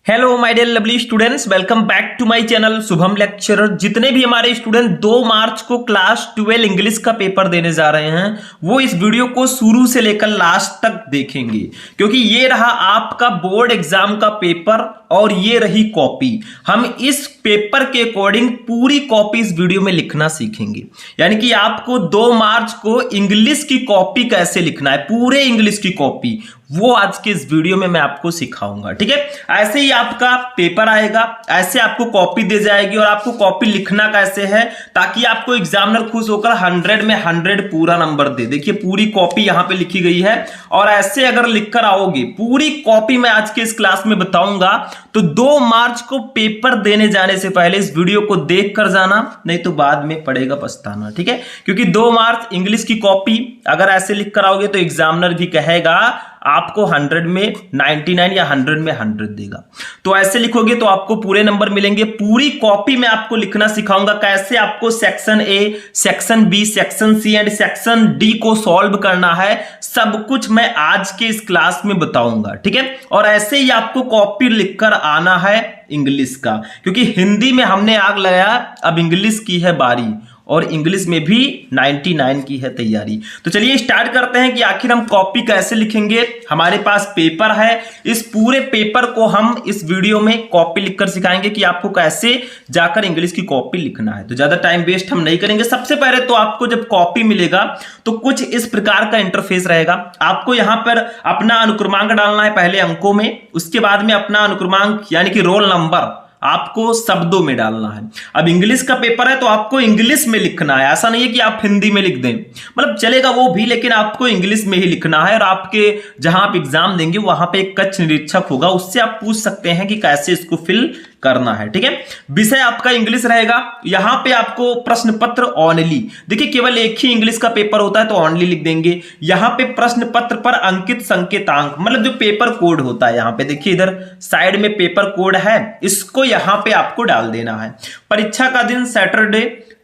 Hello my dear lovely students, welcome back to my channel Shubham lecturer. जितने भी हमारे student 2 मार्च को क्लास 12 इंग्लिश का पेपर देने जा रहे हैं वो इस वीडियो को शुरू से लेकर लास्ट तक देखेंगे, क्योंकि ये रहा आपका बोर्ड एग्जाम का पेपर और ये रही कॉपी। हम इस पेपर के अकॉर्डिंग पूरी कॉपी इस वीडियो में लिखना सीखेंगे। यानी कि आपको 2 मार्च को इंग्लिश की कॉपी कैसे लिखना है, पूरे इंग्लिश की कॉपी, वो आज के इस वीडियो में मैं आपको सिखाऊंगा। ठीक है, ऐसे ही आपका पेपर आएगा, ऐसे आपको कॉपी दे जाएगी और आपको कॉपी लिखना कैसे है ताकि आपको एग्जामिनर खुश होकर 100 में 100 पूरा नंबर दे। देखिए पूरी कॉपी यहां पे लिखी गई है और ऐसे अगर लिखकर आओगे, पूरी कॉपी मैं आज के इस क्लास में बताऊंगा, तो 2 मार्च को पेपर देने जाने से पहले इस वीडियो को देख कर जाना, नहीं तो बाद में पड़ेगा पछताना। ठीक है, क्योंकि 2 मार्च इंग्लिश की कॉपी अगर ऐसे लिख कर आओगे तो एग्जामिनर भी कहेगा आपको 100 में 99 या 100 में 100 देगा। तो ऐसे लिखोगे तो आपको पूरे नंबर मिलेंगे। पूरी कॉपी में आपको लिखना सिखाऊंगा, कैसे आपको section A, section B, section C and section D को सॉल्व करना है, सब कुछ मैं आज के इस क्लास में बताऊंगा। ठीक है, और ऐसे ही आपको कॉपी लिखकर आना है इंग्लिश का, क्योंकि हिंदी में हमने आग लगाया, अब इंग्लिश की है बारी और इंग्लिश में भी 99 की है तैयारी। तो चलिए स्टार्ट करते हैं कि आखिर हम कॉपी कैसे लिखेंगे। हमारे पास पेपर है, इस पूरे पेपर को हम इस वीडियो में कॉपी लिखकर सिखाएंगे कि आपको कैसे जाकर इंग्लिश की कॉपी लिखना है। तो ज्यादा टाइम वेस्ट हम नहीं करेंगे। सबसे पहले तो आपको जब कॉपी मिलेगा तो कुछ इस प्रकार का इंटरफेस रहेगा। आपको यहां पर अपना अनुक्रमांक डालना है पहले अंकों में, उसके बाद में अपना अनुक्रमांक यानी कि रोल नंबर आपको शब्दों में डालना है। अब इंग्लिश का पेपर है तो आपको इंग्लिश में लिखना है, ऐसा नहीं है कि आप हिंदी में लिख दें, मतलब चलेगा वो भी, लेकिन आपको इंग्लिश में ही लिखना है। और आपके जहां आप एग्जाम देंगे वहां पे एक कक्ष निरीक्षक होगा, उससे आप पूछ सकते हैं कि कैसे इसको फिल करना है। ठीक है, विषय आपका इंग्लिश रहेगा। यहां पे आपको प्रश्न पत्र ओनली, देखिए केवल एक ही इंग्लिश का पेपर होता है तो ओनली लिख देंगे। यहां पे प्रश्न पत्र पर अंकित संकेतांक, मतलब जो पेपर कोड होता है, यहां पे देखिए इधर साइड में पेपर कोड है, इसको यहां पे आपको डाल देना है। परीक्षा का दिन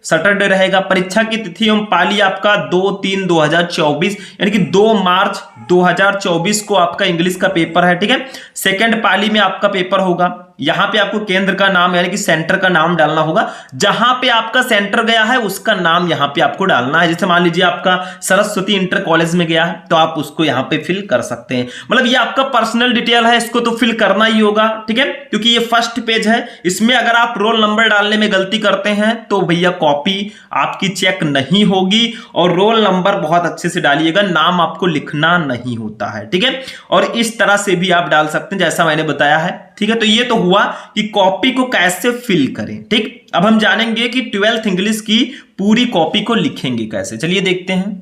सैटरडे रहेगा। परीक्षा की तिथि एवं पाली आपका 2/3/2024 यानी कि 2 मार्च 2024 को आपका इंग्लिश का पेपर है। ठीक है, सेकंड पाली में आपका पेपर होगा। यहां पे आपको केंद्र का नाम यानी कि सेंटर का नाम डालना होगा, जहां पे आपका सेंटर गया है उसका नाम यहां पे आपको डालना है। जैसे मान लीजिए आपका सरस्वती इंटर कॉलेज में गया है तो आप उसको यहां पे फिल कर सकते हैं। मतलब ये आपका पर्सनल डिटेल है, इसको तो फिल करना ही होगा। ठीक है, क्योंकि ये फर्स्ट पेज है, इसमें अगर आप रोल नंबर डालने में गलती करते हैं तो भैया कॉपी आपकी चेक नहीं होगी। और रोल नंबर बहुत अच्छे से डालिएगा, नाम आपको लिखना नहीं होता है। ठीक है, और इस तरह से भी आप डाल सकते हैं जैसा मैंने बताया है। ठीक है, तो ये तो हुआ कि कॉपी को कैसे फिल करें। ठीक, अब हम जानेंगे कि 12th इंग्लिश की पूरी कॉपी को लिखेंगे कैसे। चलिए देखते हैं।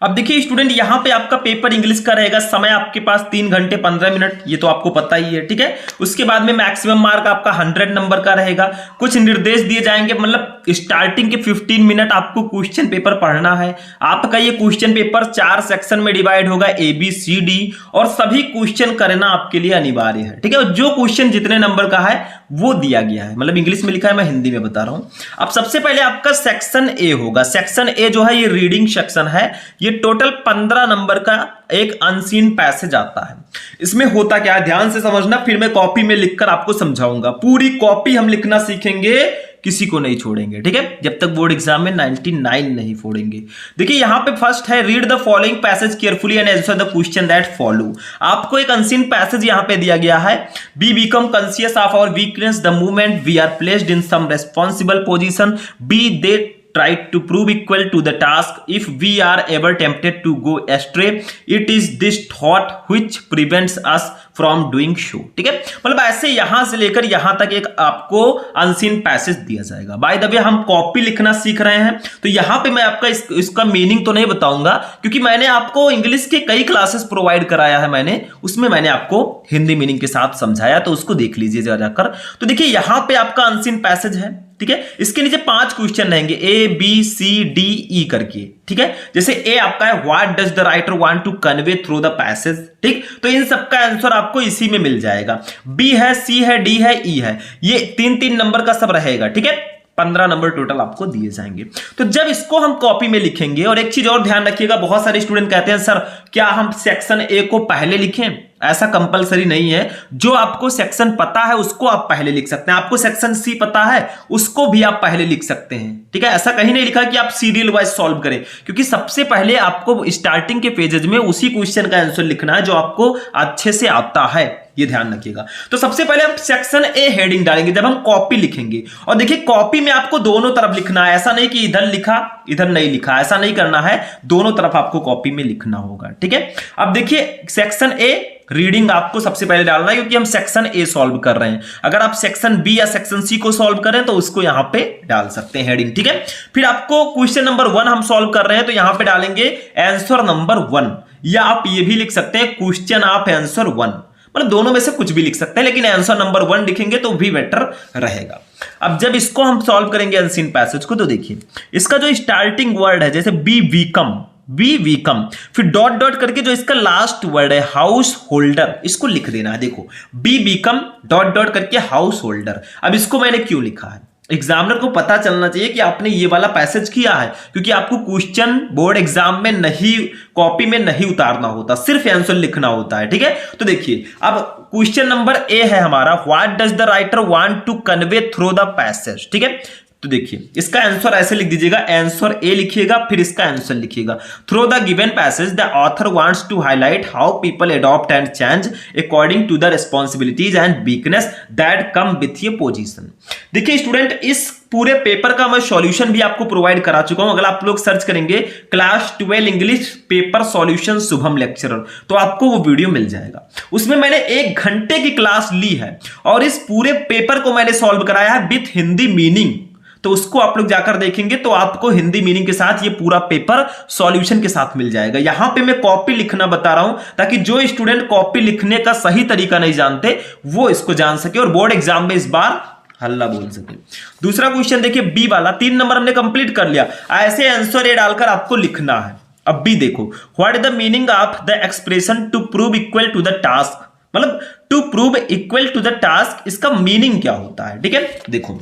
अब देखिए स्टूडेंट, यहां पे आपका पेपर इंग्लिश का रहेगा, समय आपके पास 3 घंटे 15 मिनट, ये तो आपको पता ही है। ठीक है, उसके बाद में मैक्सिमम मार्क आपका 100 नंबर का रहेगा। कुछ निर्देश दिए जाएंगे, मतलब स्टार्टिंग के 15 मिनट आपको क्वेश्चन पेपर पढ़ना है। आपका ये क्वेश्चन पेपर 4 सेक्शन में डिवाइड होगा, ABCD, और सभी क्वेश्चन करना आपके लिए अनिवार्य है। ठीक है, और जो क्वेश्चन जितने नंबर का है वो दिया गया है, मतलब इंग्लिश में लिखा है, मैं हिंदी में बता रहा हूं। अब सबसे पहले आपका सेक्शन ए होगा। सेक्शन ए जो है ये रीडिंग सेक्शन है, ये टोटल 15 नंबर का एक अनसीन पैसेज आता है। इसमें होता क्या है ध्यान से समझना, फिर मैं कॉपी में लिखकर आपको समझाऊंगा। पूरी कॉपी हम लिखना सीखेंगे, किसी को नहीं छोड़ेंगे। ठीक है, जब तक बोर्ड एग्जाम में 99 नहीं फोड़ेंगे। देखिए यहां पे फर्स्ट है, read the following passage carefully and answer the question that follow. आपको एक अनसीन पैसेज यहां पे दिया गया है। Be become conscious of our weakness the moment we are placed in some responsible position, be they try to prove equal to the task. If we are ever tempted to go astray, it is this thought which prevents us from doing so. ठीक है, मतलब ऐसे यहां से लेकर यहां तक एक आपको अनसीन पैसेज दिया जाएगा। बाय द वे हम कॉपी लिखना सीख रहे हैं, तो यहां पे मैं आपका इसका मीनिंग तो नहीं बताऊंगा, क्योंकि मैंने आपको इंग्लिश के कई क्लासेस प्रोवाइड कराया है, उसमें मैंने आपको हिंदी मीनिंग के साथ समझाया, तो उसको देख लीजिए जाकर। तो देखिए यहां पे आपका अनसीन पैसेज है। ठीक है, इसके नीचे 5 क्वेश्चन रहेंगे, ABCDE करके। ठीक है, जैसे ए आपका है, what does the writer want to convey through the passage. ठीक, तो इन सबका आंसर आपको इसी में मिल जाएगा। बी है, सी है, डी है, ई है, ये 3-3 नंबर का सब रहेगा। ठीक है, 15 नंबर टोटल आपको दिए जाएंगे। तो जब इसको हम कॉपी में लिखेंगे, और एक चीज और ध्यान रखिएगा, बहुत सारे स्टूडेंट कहते हैं सर क्या हम सेक्शन ए को पहले लिखें ऐसा कंपलसरी नहीं है। जो आपको सेक्शन पता है उसको आप पहले लिख सकते हैं, आपको सेक्शन सी पता है उसको भी आप पहले लिख सकते हैं, ठीक है। ऐसा कहीं नहीं लिखा कि आप सीरियल वाइज सॉल्व करें, क्योंकि सबसे पहले आपको स्टार्टिंग के पेजेस में उसी क्वेश्चन का आंसर लिखना है जो आपको अच्छे से आता है, ये ध्यान रखिएगा। तो सबसे पहले हम सेक्शन ए हेडिंग डालेंगे जब हम कॉपी लिखेंगे। और देखिए कॉपी में आपको दोनों तरफ लिखना है, ऐसा नहीं कि इधर लिखा इधर नहीं लिखा, ऐसा नहीं करना है, दोनों तरफ आपको कॉपी में लिखना होगा, ठीक है। अब देखिए सेक्शन ए रीडिंग आपको सबसे पहले डालना है, क्योंकि हम सेक्शन ए सॉल्व कर रहे हैं। अगर आप सेक्शन बी या सेक्शन सी को सॉल्व करें तो उसको यहां पे डाल सकते हैं हेडिंग, ठीक है। फिर आपको क्वेश्चन नंबर 1 हम सॉल्व कर रहे हैं तो यहां पे डालेंगे आंसर नंबर 1, या आप ये भी लिख सकते हैं क्वेश्चन ऑफ आंसर 1, मतलब दोनों में से कुछ भी लिख सकते हैं, लेकिन आंसर नंबर 1 लिखेंगे तो भी बेटर रहेगा। अब जब इसको हम सॉल्व करेंगे अनसीन पैसेज को, तो देखिए इसका जो स्टार्टिंग वर्ड है जैसे बी वीकम, फिर डॉट डॉट करके जो इसका लास्ट वर्ड है हाउस होल्डर, इसको लिख देना है। देखो बी वीकम डॉट डॉट करके हाउस होल्डर। अब इसको मैंने क्यों लिखा है, एग्जामिनर को पता चलना चाहिए कि आपने ये वाला पैसेज किया है, क्योंकि आपको क्वेश्चन बोर्ड एग्जाम में नहीं, कॉपी में नहीं उतारना होता, सिर्फ आंसर लिखना होता है, ठीक है। तो देखिए अब क्वेश्चन नंबर ए है हमारा, what does the writer want to convey through the passage, ठीक है। तो देखिए इसका आंसर ऐसे लिख दीजिएगा, आंसर ए लिखिएगा फिर इसका आंसर लिखिएगा। Through the given passage the author wants to highlight how people adopt and change according to the responsibilities and weakness that come with ये पोजीशन। देखिए स्टूडेंट इस पूरे पेपर का मैं सॉल्यूशन भी आपको प्रोवाइड करा चुका हूं। अगर आप लोग सर्च करेंगे class 12 English paper solution Shubham lecturer तो आपको वो वीडियो मिल जाएगा। उसमें मैंने 1 घंटे की क्लास ली है और इस पूरे पेपर को मैंने सॉल्व कराया है विथ हिंदी मीनिंग। तो उसको आप लोग जाकर देखेंगे तो आपको हिंदी मीनिंग के साथ ये पूरा पेपर सॉल्यूशन के साथ मिल जाएगा। यहां पे मैं कॉपी लिखना बता रहा हूं ताकि जो स्टूडेंट कॉपी लिखने का सही तरीका नहीं जानते वो इसको जान सके और बोर्ड एग्जाम में इस बार हल्ला बोल सके। दूसरा क्वेश्चन देखिए बी वाला, 3 नंबर हमने कंप्लीट कर लिया। ऐसे आंसर ए डालकर आपको लिखना है। अब बी देखो, what is the meaning of the expression to prove equal to the task, मतलब to prove equal to the task, इसका मीनिंग क्या होता है, ठीक है। देखो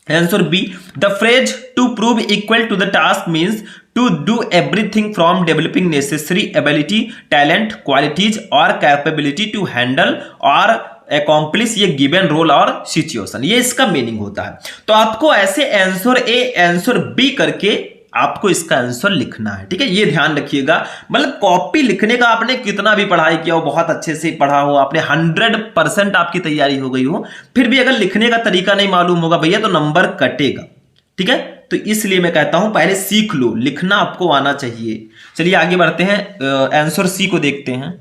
answer B, the phrase to prove equal to the task means to do everything from developing necessary ability, talent, qualities और capability to handle और अकॉम्प्लिश ये गिवन रोल और सिचुएशन, ये इसका मीनिंग होता है। तो आपको ऐसे आंसर ए आंसर बी करके आपको इसका आंसर लिखना है, ठीक है। ये ध्यान रखिएगा, मतलब कॉपी लिखने का आपने कितना भी पढ़ाई किया हो, बहुत अच्छे से पढ़ा हो, आपने 100% आपकी तैयारी हो गई हो, फिर भी अगर लिखने का तरीका नहीं मालूम होगा भैया तो नंबर कटेगा, ठीक है। तो इसलिए मैं कहता हूं पहले सीख लो, लिखना आपको आना चाहिए। चलिए आगे बढ़ते हैं, आंसर सी को देखते हैं।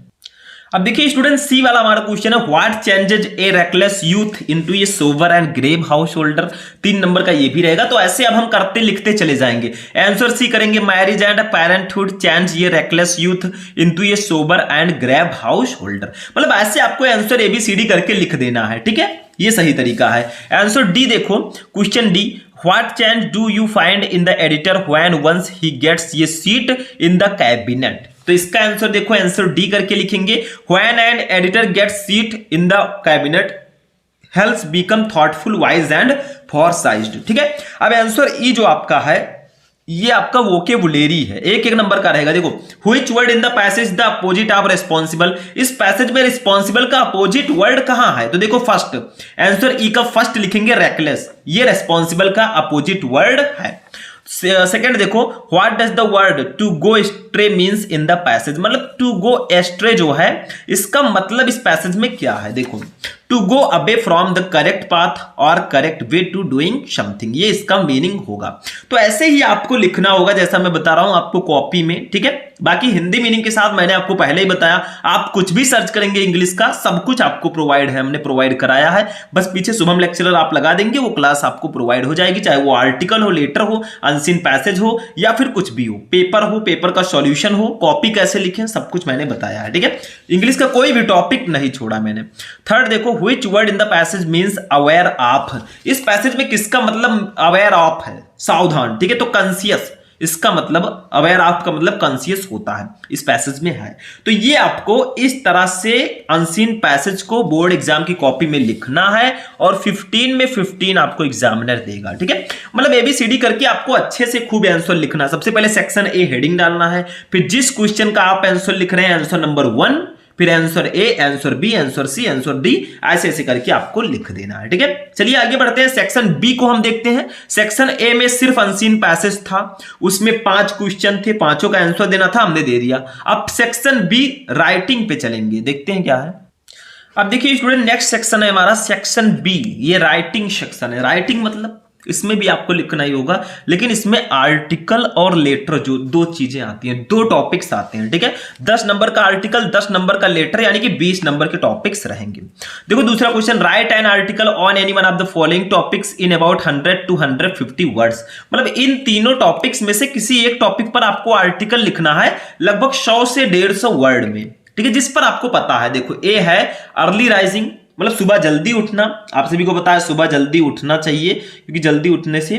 अब देखिए स्टूडेंट सी वाला हमारा क्वेश्चन है, what changes a reckless youth into a sober and grave house holder. 3 number का ये भी रहेगा। तो ऐसे अब हम करते लिखते चले जाएंगे। आंसर सी करेंगे, मैरिज एंड पेरेंटहुड चेंज ये reckless youth into a sober and grave house holder. मतलब ऐसे आपको आंसर ABCD करके लिख देना है, ठीक है। ये सही तरीका है। आंसर डी देखो, question D, what change do you find in the editor when once he gets ये सीट इन द कैबिनेट। तो इसका आंसर देखो, आंसर डी करके लिखेंगे, when an editor gets seat in the cabinet helps become thoughtful wise and foresighted, ठीक है। अब answer ई जो आपका है ये आपका वोकेबुलेरी है, एक नंबर का रहेगा। देखो which word in the passage the opposite of responsible, इस पैसेज में रिस्पॉन्सिबल का अपोजिट वर्ड कहां है। तो देखो फर्स्ट, आंसर ई का फर्स्ट लिखेंगे रेकलेस, ये रिस्पॉन्सिबल का अपोजिट वर्ड है। सेकेंड देखो, what does the word to go astray means in the passage, मतलब टू गो एस्ट्रे जो है इसका मतलब इस पैसेज में क्या है। देखो to go away from the correct path और correct way to doing something, ये इसका मीनिंग होगा। तो ऐसे ही आपको लिखना होगा जैसा मैं बता रहा हूं आपको कॉपी में, ठीक है। बाकी हिंदी मीनिंग के साथ मैंने आपको पहले ही बताया, आप कुछ भी सर्च करेंगे इंग्लिश का सब कुछ आपको प्रोवाइड है, हमने प्रोवाइड कराया है। बस पीछे शुभम लेक्चरर आप लगा देंगे, वो क्लास आपको प्रोवाइड हो जाएगी, चाहे वो आर्टिकल हो, लेटर हो, अनसीन पैसेज हो या फिर कुछ भी हो, पेपर का सॉल्यूशन हो, कॉपी कैसे लिखें, सब कुछ मैंने बताया है, ठीक है। इंग्लिश का कोई भी टॉपिक नहीं छोड़ा मैंने। थर्ड देखो, which word in the passage means aware of, इस पैसेज में किसका मतलब अवेयर ऑफ है, सावधान, ठीक है। तो कॉन्शियस, इसका मतलब अवेयर ऑफ का मतलब कॉन्शियस होता है, इस पैसेज में है। तो ये आपको इस तरह से अनसीन पैसेज को बोर्ड एग्जाम की कॉपी में लिखना है और 15 में 15 आपको एग्जामिनर देगा, ठीक है। मतलब ABCD करके आपको अच्छे से खूब आंसर लिखना है। सबसे पहले सेक्शन ए हेडिंग डालना है, फिर जिस क्वेश्चन का आप आंसर लिख रहे हैं आंसर नंबर 1, फिर answer A, answer B, answer C, answer D, ऐसे ऐसे करके आपको लिख देना है। ठीक है, चलिए आगे बढ़ते हैं। सेक्शन बी को हम देखते हैं। सेक्शन ए में सिर्फ अनसीन पैसेज था, उसमें 5 क्वेश्चन थे, पांचों का आंसर देना था, हमने दे दिया। अब सेक्शन बी राइटिंग पे चलेंगे, देखते हैं क्या है। अब देखिए स्टूडेंट, नेक्स्ट सेक्शन है हमारा सेक्शन बी, ये राइटिंग सेक्शन है। राइटिंग मतलब इसमें भी आपको लिखना ही होगा, लेकिन इसमें आर्टिकल और लेटर जो दो चीजें आती हैं, दो टॉपिक्स आते हैं। ठीक है, 10 नंबर का आर्टिकल, 10 नंबर का लेटर, यानी कि 20 नंबर के टॉपिक्स रहेंगे। देखो दूसरा question, right an article on any one of the following topics in about 100 to 150 words. मतलब इन तीनों टॉपिक्स में से किसी एक टॉपिक पर आपको आर्टिकल लिखना है लगभग 100 से 150 वर्ड में। ठीक है, जिस पर आपको पता है। देखो ए है अर्ली राइजिंग, मतलब सुबह जल्दी उठना, आप सभी को पता है सुबह जल्दी उठना चाहिए, क्योंकि जल्दी उठने से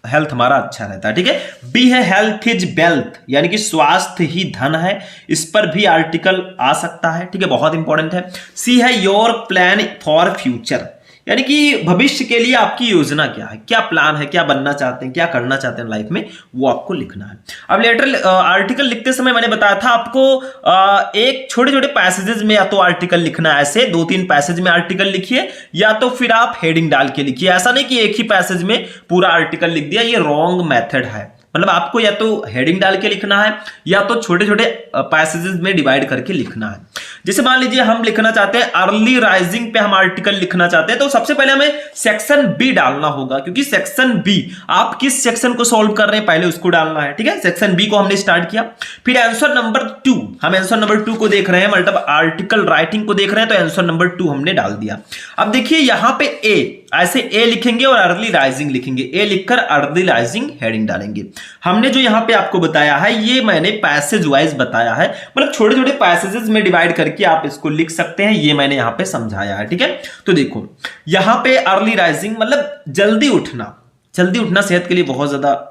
हेल्थ हमारा अच्छा रहता है। ठीक है, बी है हेल्थ इज वेल्थ, यानी कि स्वास्थ्य ही धन है, इस पर भी आर्टिकल आ सकता है। ठीक है, बहुत इंपॉर्टेंट है। सी है योर प्लान फॉर फ्यूचर, यानी कि भविष्य के लिए आपकी योजना क्या है, क्या प्लान है, क्या बनना चाहते हैं, क्या करना चाहते हैं लाइफ में, वो आपको लिखना है। अब लेटर आर्टिकल लिखते समय मैंने बताया था आपको एक छोटे छोटे पैसेजेस में या तो आर्टिकल लिखना है, ऐसे 2-3 पैसेज में आर्टिकल लिखिए, या तो फिर आप हेडिंग डाल के लिखिए। ऐसा नहीं कि एक ही पैसेज में पूरा आर्टिकल लिख दिया, ये रॉन्ग मेथड है। मतलब आपको या तो हेडिंग डाल के लिखना है, या तो छोटे छोटे पैसेजेस में डिवाइड करके लिखना है। जैसे मान लीजिए हम लिखना चाहते हैं अर्ली राइजिंग पे, हम आर्टिकल लिखना चाहते हैं, तो सबसे पहले हमें सेक्शन बी डालना होगा, क्योंकि सेक्शन बी, आप किस सेक्शन को सॉल्व कर रहे हैं पहले उसको डालना है। ठीक है, सेक्शन बी को हमने स्टार्ट किया। फिर आंसर नंबर 2, हम आंसर नंबर 2 को देख रहे हैं, मतलब आर्टिकल राइटिंग को देख रहे हैं, तो आंसर नंबर 2 हमने डाल दिया। अब देखिए यहां पे ए, ऐसे ए लिखेंगे और अर्ली राइजिंग लिखेंगे, ए लिखकर अर्ली राइजिंग हेडिंग डालेंगे। हमने जो यहां पे आपको बताया है, ये मैंने पैसेज वाइज बताया है, मतलब छोटे छोटे पैसेजेस में डिवाइड करके आप इसको लिख सकते हैं, ये मैंने यहां पे समझाया है। ठीक है, तो देखो यहां पे अर्ली राइजिंग मतलब जल्दी उठना, जल्दी उठना सेहत के लिए बहुत ज्यादा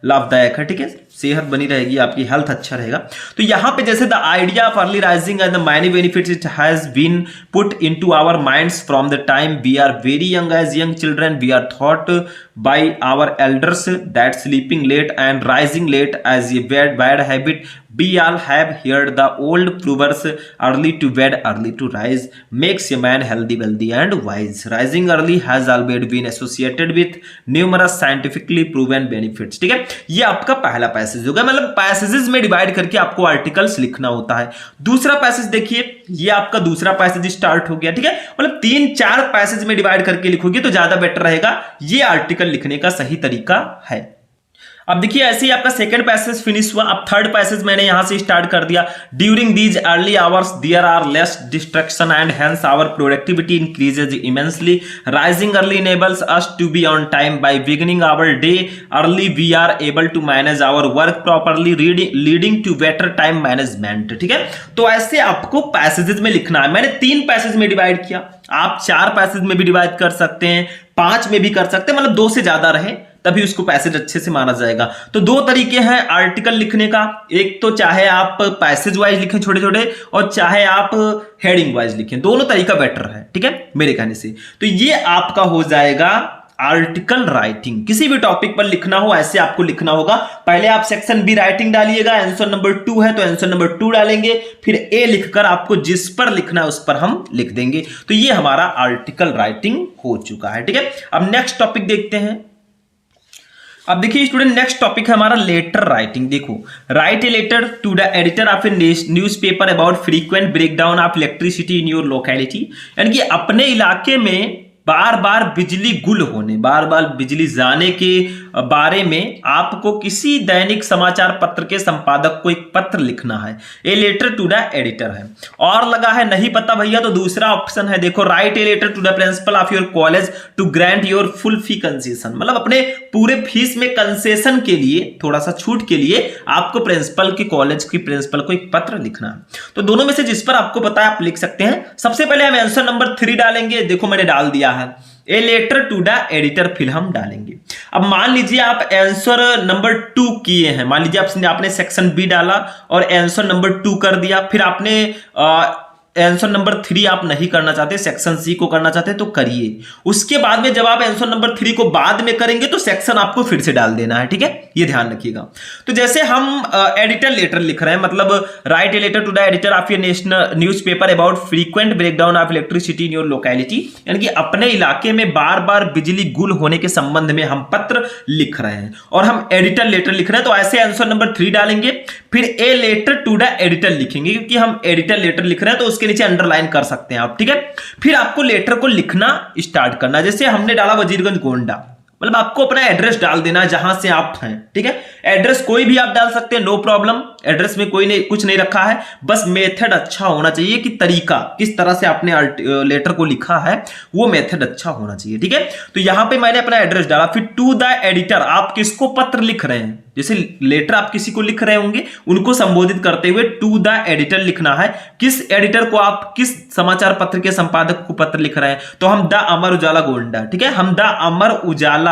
लाभदायक है। ठीक है, सेहत बनी रहेगी, आपकी हेल्थ अच्छा रहेगा। तो यहां पे जैसे the idea of early rising and the many benefits it has been put into our minds from the time we are very young, as young children we are thought by our elders that sleeping late and rising late as a bad habit. We all have heard the old proverbs, early to bed, early to rise, makes a man healthy, wealthy and wise. Rising early has always been associated with numerous scientifically proven benefits. ठीक है, ये आपका पहला passage होगा, मतलब passages में divide करके आपको आर्टिकल्स लिखना होता है। दूसरा पैसेज देखिए, ये आपका दूसरा पैसेज स्टार्ट हो गया। ठीक है, मतलब 3-4 पैसेज में डिवाइड करके लिखोगे तो ज्यादा बेटर रहेगा, ये आर्टिकल लिखने का सही तरीका है। अब देखिए ऐसे ही आपका सेकंड पैसेज फिनिश हुआ। अब थर्ड पैसेज मैंने यहां से स्टार्ट कर दिया। During these early hours there are less distraction and hence our productivity increases immensely. Rising early enables us to be on time by beginning our day early. We are able to manage our work properly, leading to better time management. ठीक है, तो ऐसे आपको passages में लिखना है। मैंने 3 passage में डिवाइड किया, आप 4 पैसेज में भी डिवाइड कर सकते हैं, 5 में भी कर सकते हैं, मतलब 2 से ज्यादा रहे तभी उसको पैसेज अच्छे से माना जाएगा। तो 2 तरीके हैं आर्टिकल लिखने का, एक तो चाहे आप पैसेज वाइज लिखें छोटे छोटे, और चाहे आप हेडिंग वाइज लिखें, दोनों तरीका बेटर है। ठीक है, मेरे कहने से। तो ये आपका हो जाएगा आर्टिकल राइटिंग। किसी भी टॉपिक पर लिखना हो ऐसे आपको लिखना होगा। पहले आप सेक्शन बी राइटिंग डालिएगा, आंसर नंबर 2 है तो आंसर नंबर 2 डालेंगे, फिर ए लिखकर आपको जिस पर लिखना है उस पर हम लिख देंगे। तो ये हमारा आर्टिकल राइटिंग हो चुका है। ठीक है, अब नेक्स्ट टॉपिक देखते हैं। अब देखिए स्टूडेंट, नेक्स्ट टॉपिक है हमारा लेटर राइटिंग। देखो, write a letter to the editor of a newspaper about frequent breakdown of electricity in your locality. यानी कि अपने इलाके में बार बार बिजली गुल होने, बार बार बिजली जाने के बारे में आपको किसी दैनिक समाचार पत्र के संपादक को एक पत्र लिखना है। A letter to the editor है, और लगा है नहीं पता भैया तो दूसरा ऑप्शन है, देखो, write a letter to the principal of your college to grant your full fee concession. मतलब अपने पूरे फीस में कंसेशन के लिए, थोड़ा सा छूट के लिए आपको प्रिंसिपल के, कॉलेज की प्रिंसिपल को एक पत्र लिखना है। तो दोनों में से जिस पर आपको पता है आप लिख सकते हैं। सबसे पहले हम आंसर नंबर 3 डालेंगे। देखो मैंने डाल दिया है a letter to the editor, फिर हम डालेंगे। अब मान लीजिए आप आंसर नंबर 2 किए हैं, मान लीजिए आपने सेक्शन बी डाला और आंसर नंबर 2 कर दिया, फिर आपने आंसर नंबर 3 आप नहीं करना चाहते, सेक्शन सी को करना चाहते तो करिए। उसके बाद में जब आप आंसर नंबर 3 को बाद में करेंगे तो सेक्शन आपको फिर से डाल देना है, ठीक है, ये ध्यान रखिएगा। तो जैसे हम एडिटर लेटर लिख रहे हैं, मतलब write a letter to the editor of your national newspaper about frequent breakdown of electricity in your locality, यानी कि अपने इलाके में बार बार बिजली गुल होने के संबंध में हम पत्र लिख रहे हैं और हम एडिटर लेटर लिख रहे हैं, तो ऐसे आंसर नंबर 3 डालेंगे, फिर a letter to the editor लिखेंगे, क्योंकि हम एडिटर लेटर लिख रहे हैं तो उसके नीचे अंडरलाइन कर सकते हैं आप, ठीक है। फिर आपको लेटर को लिखना स्टार्ट करना, जैसे हमने डाला वजीरगंज गोंडा, मतलब आपको अपना एड्रेस डाल देना जहां से आप हैं, ठीक है। एड्रेस कोई भी आप डाल सकते हैं, नो प्रॉब्लम, एड्रेस में कोई नहीं कुछ नहीं रखा है, बस मेथड अच्छा होना चाहिए कि तरीका किस तरह से आपने लेटर को लिखा है वो मेथड अच्छा होना चाहिए, ठीक है। तो यहां पे मैंने अपना एड्रेस डाला, फिर टू द एडिटर, आप किसको पत्र लिख रहे हैं, जैसे लेटर आप किसी को लिख रहे होंगे उनको संबोधित करते हुए टू द एडिटर लिखना है। किस एडिटर को, आप किस समाचार पत्र के संपादक को पत्र लिख रहे हैं, तो हम द अमर उजाला गोंडा, ठीक है, हम द अमर उजाला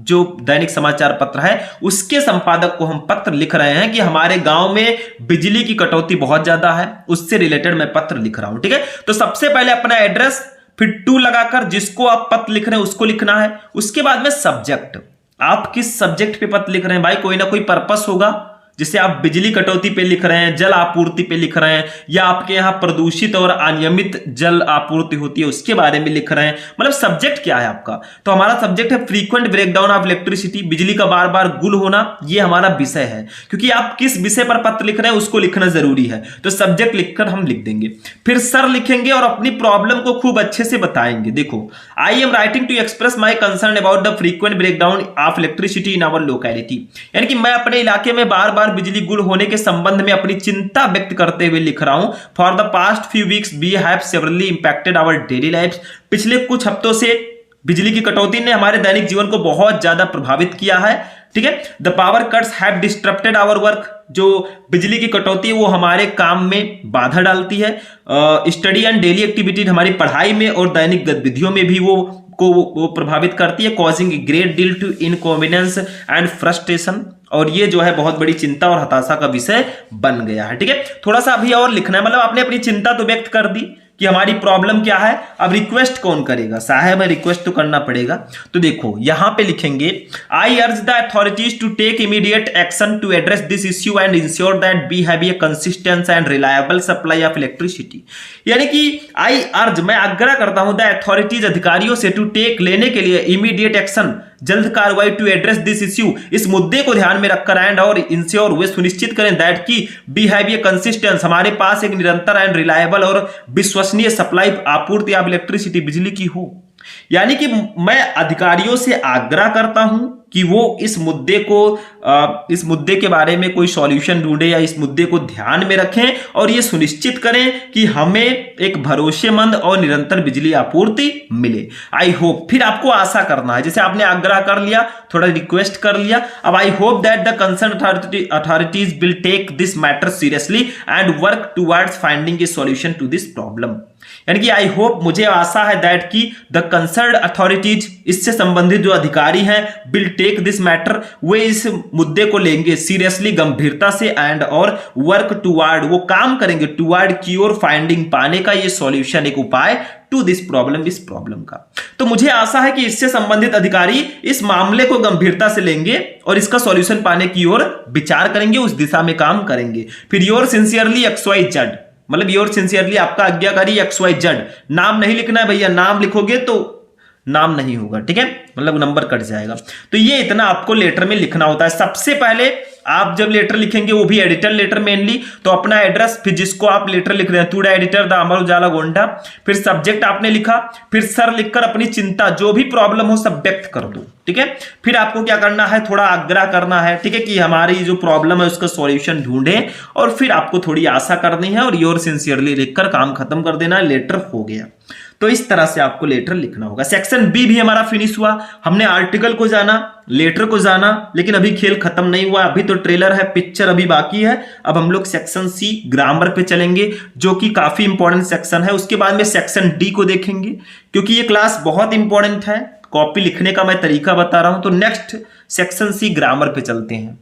जो दैनिक समाचार पत्र है उसके संपादक को हम पत्र लिख रहे हैं कि हमारे गांव में बिजली की कटौती बहुत ज्यादा है, उससे रिलेटेड मैं पत्र लिख रहा हूं, ठीक है। तो सबसे पहले अपना एड्रेस, फिर टू लगाकर जिसको आप पत्र लिख रहे हैं उसको लिखना है। उसके बाद में सब्जेक्ट, आप किस सब्जेक्ट पे पत्र लिख रहे हैं, भाई कोई ना कोई पर्पस होगा, जैसे आप बिजली कटौती पे लिख रहे हैं, जल आपूर्ति पे लिख रहे हैं, या आपके यहाँ प्रदूषित और अनियमित जल आपूर्ति होती है उसके बारे में लिख रहे हैं, मतलब सब्जेक्ट क्या है आपका। तो हमारा सब्जेक्ट है फ्रीक्वेंट ब्रेकडाउन ऑफ इलेक्ट्रिसिटी, बिजली का बार बार गुल होना, ये हमारा विषय है, क्योंकि आप किस विषय पर पत्र लिख रहे हैं उसको लिखना जरूरी है, तो सब्जेक्ट लिखकर हम लिख देंगे। फिर सर लिखेंगे और अपनी प्रॉब्लम को खूब अच्छे से बताएंगे। देखो, I am writing to express my concern about the frequent breakdown of electricity in our locality, यानी कि मैं अपने इलाके में बार बार बिजली गुल होने के संबंध में अपनी चिंता व्यक्त करते हुए लिख रहा हूं। For the past few weeks we have severely impacted our daily life, पिछले कुछ हफ्तों से बिजली की कटौती ने हमारे दैनिक जीवन को बहुत ज्यादा प्रभावित किया है, ठीक है। The power cuts have disturbed our work, जो बिजली की कटौती है वो हमारे काम में बाधा डालती है। स्टडी एंड डेली एक्टिविटी, हमारी पढ़ाई में और दैनिक गतिविधियों में भी वो प्रभावित करती है। Causing great deal to inconvenience and frustration, और ये जो है बहुत बड़ी चिंता और हताशा का विषय बन गया है, ठीक है। थोड़ा सा अभी और लिखना है, मतलब आपने अपनी चिंता तो व्यक्त कर दी कि हमारी प्रॉब्लम क्या है, अब रिक्वेस्ट कौन करेगा, साहब रिक्वेस्ट तो करना पड़ेगा। तो देखो यहां पे लिखेंगे, I urge the authorities to take immediate action to address this issue and ensure that we have a consistent and reliable supply of electricity, यानी कि आई अर्ज, मैं आग्रह करता हूं द अथॉरिटीज, अधिकारियों से, टू टेक, लेने के लिए, इमीडिएट एक्शन, जल्द कार्रवाई, टू एड्रेस दिस इश्यू, इस मुद्दे को ध्यान में रखकर, एंड और इंश्योर, वे सुनिश्चित करें, दैट की वी हैव ए कंसिस्टेंस, हमारे पास एक निरंतर एंड रिलायबल और विश्वसनीय सप्लाई, आपूर्ति ऑफ इलेक्ट्रिसिटी, बिजली की हो। यानी कि मैं अधिकारियों से आग्रह करता हूं कि वो इस मुद्दे के बारे में कोई सॉल्यूशन ढूंढे या इस मुद्दे को ध्यान में रखें और ये सुनिश्चित करें कि हमें एक भरोसेमंद और निरंतर बिजली आपूर्ति मिले। आई होप, फिर आपको आशा करना है, जैसे आपने आग्रह कर लिया, थोड़ा रिक्वेस्ट कर लिया, अब I hope that the concern authorities will take this matter seriously and work towards finding a solution to this problem, यानी कि आई होप, मुझे आशा है, दैट की द कंसर्न अथॉरिटीज, इससे संबंधित जो अधिकारी हैं, विल टेक दिस मैटर, वे इस मुद्दे को लेंगे सीरियसली, गंभीरता से, एंड और वर्क टुवर्ड, वो काम करेंगे टुवर्ड क्योर, फाइंडिंग, पाने का ये सॉल्यूशन, एक उपाय, टू दिस प्रॉब्लम, इस प्रॉब्लम का। तो मुझे आशा है कि इससे संबंधित अधिकारी इस मामले को गंभीरता से लेंगे और इसका सॉल्यूशन पाने की ओर विचार करेंगे, उस दिशा में काम करेंगे। फिर योर सिंसियरली XYZ, मतलब योर सिंसियरली, आपका आज्ञाकारी XYZ, नाम नहीं लिखना है भैया, नाम लिखोगे तो नाम नहीं होगा, ठीक है, मतलब नंबर कट जाएगा। तो ये इतना आपको लेटर में लिखना होता है। सबसे पहले आप जब लेटर लिखेंगे, वो भी एडिटर लेटर मेनली, तो अपना एड्रेस, फिर जिसको आप लेटर लिख रहे हैं, to the editor the Amar Ujala Gonda, फिर सब्जेक्ट आपने लिखा, फिर सर लिखकर अपनी चिंता, जो भी प्रॉब्लम हो सब व्यक्त कर दो, ठीक है। फिर आपको क्या करना है, थोड़ा आग्रह करना है, ठीक है, कि हमारी जो प्रॉब्लम है उसका सॉल्यूशन ढूंढें, और फिर आपको थोड़ी आशा करनी है और योर सिंसियरली लिखकर काम खत्म कर देना है, लेटर हो गया। तो इस तरह से आपको लेटर लिखना होगा। सेक्शन बी भी हमारा फिनिश हुआ, हमने आर्टिकल को जाना, लेटर को जाना, लेकिन अभी खेल खत्म नहीं हुआ, अभी तो ट्रेलर है, पिक्चर अभी बाकी है। अब हम लोग सेक्शन सी ग्रामर पे चलेंगे, जो कि काफी इंपॉर्टेंट सेक्शन है। उसके बाद में सेक्शन डी को देखेंगे, क्योंकि ये क्लास बहुत इंपॉर्टेंट है, कॉपी लिखने का मैं तरीका बता रहा हूं। तो नेक्स्ट सेक्शन सी ग्रामर पे चलते हैं।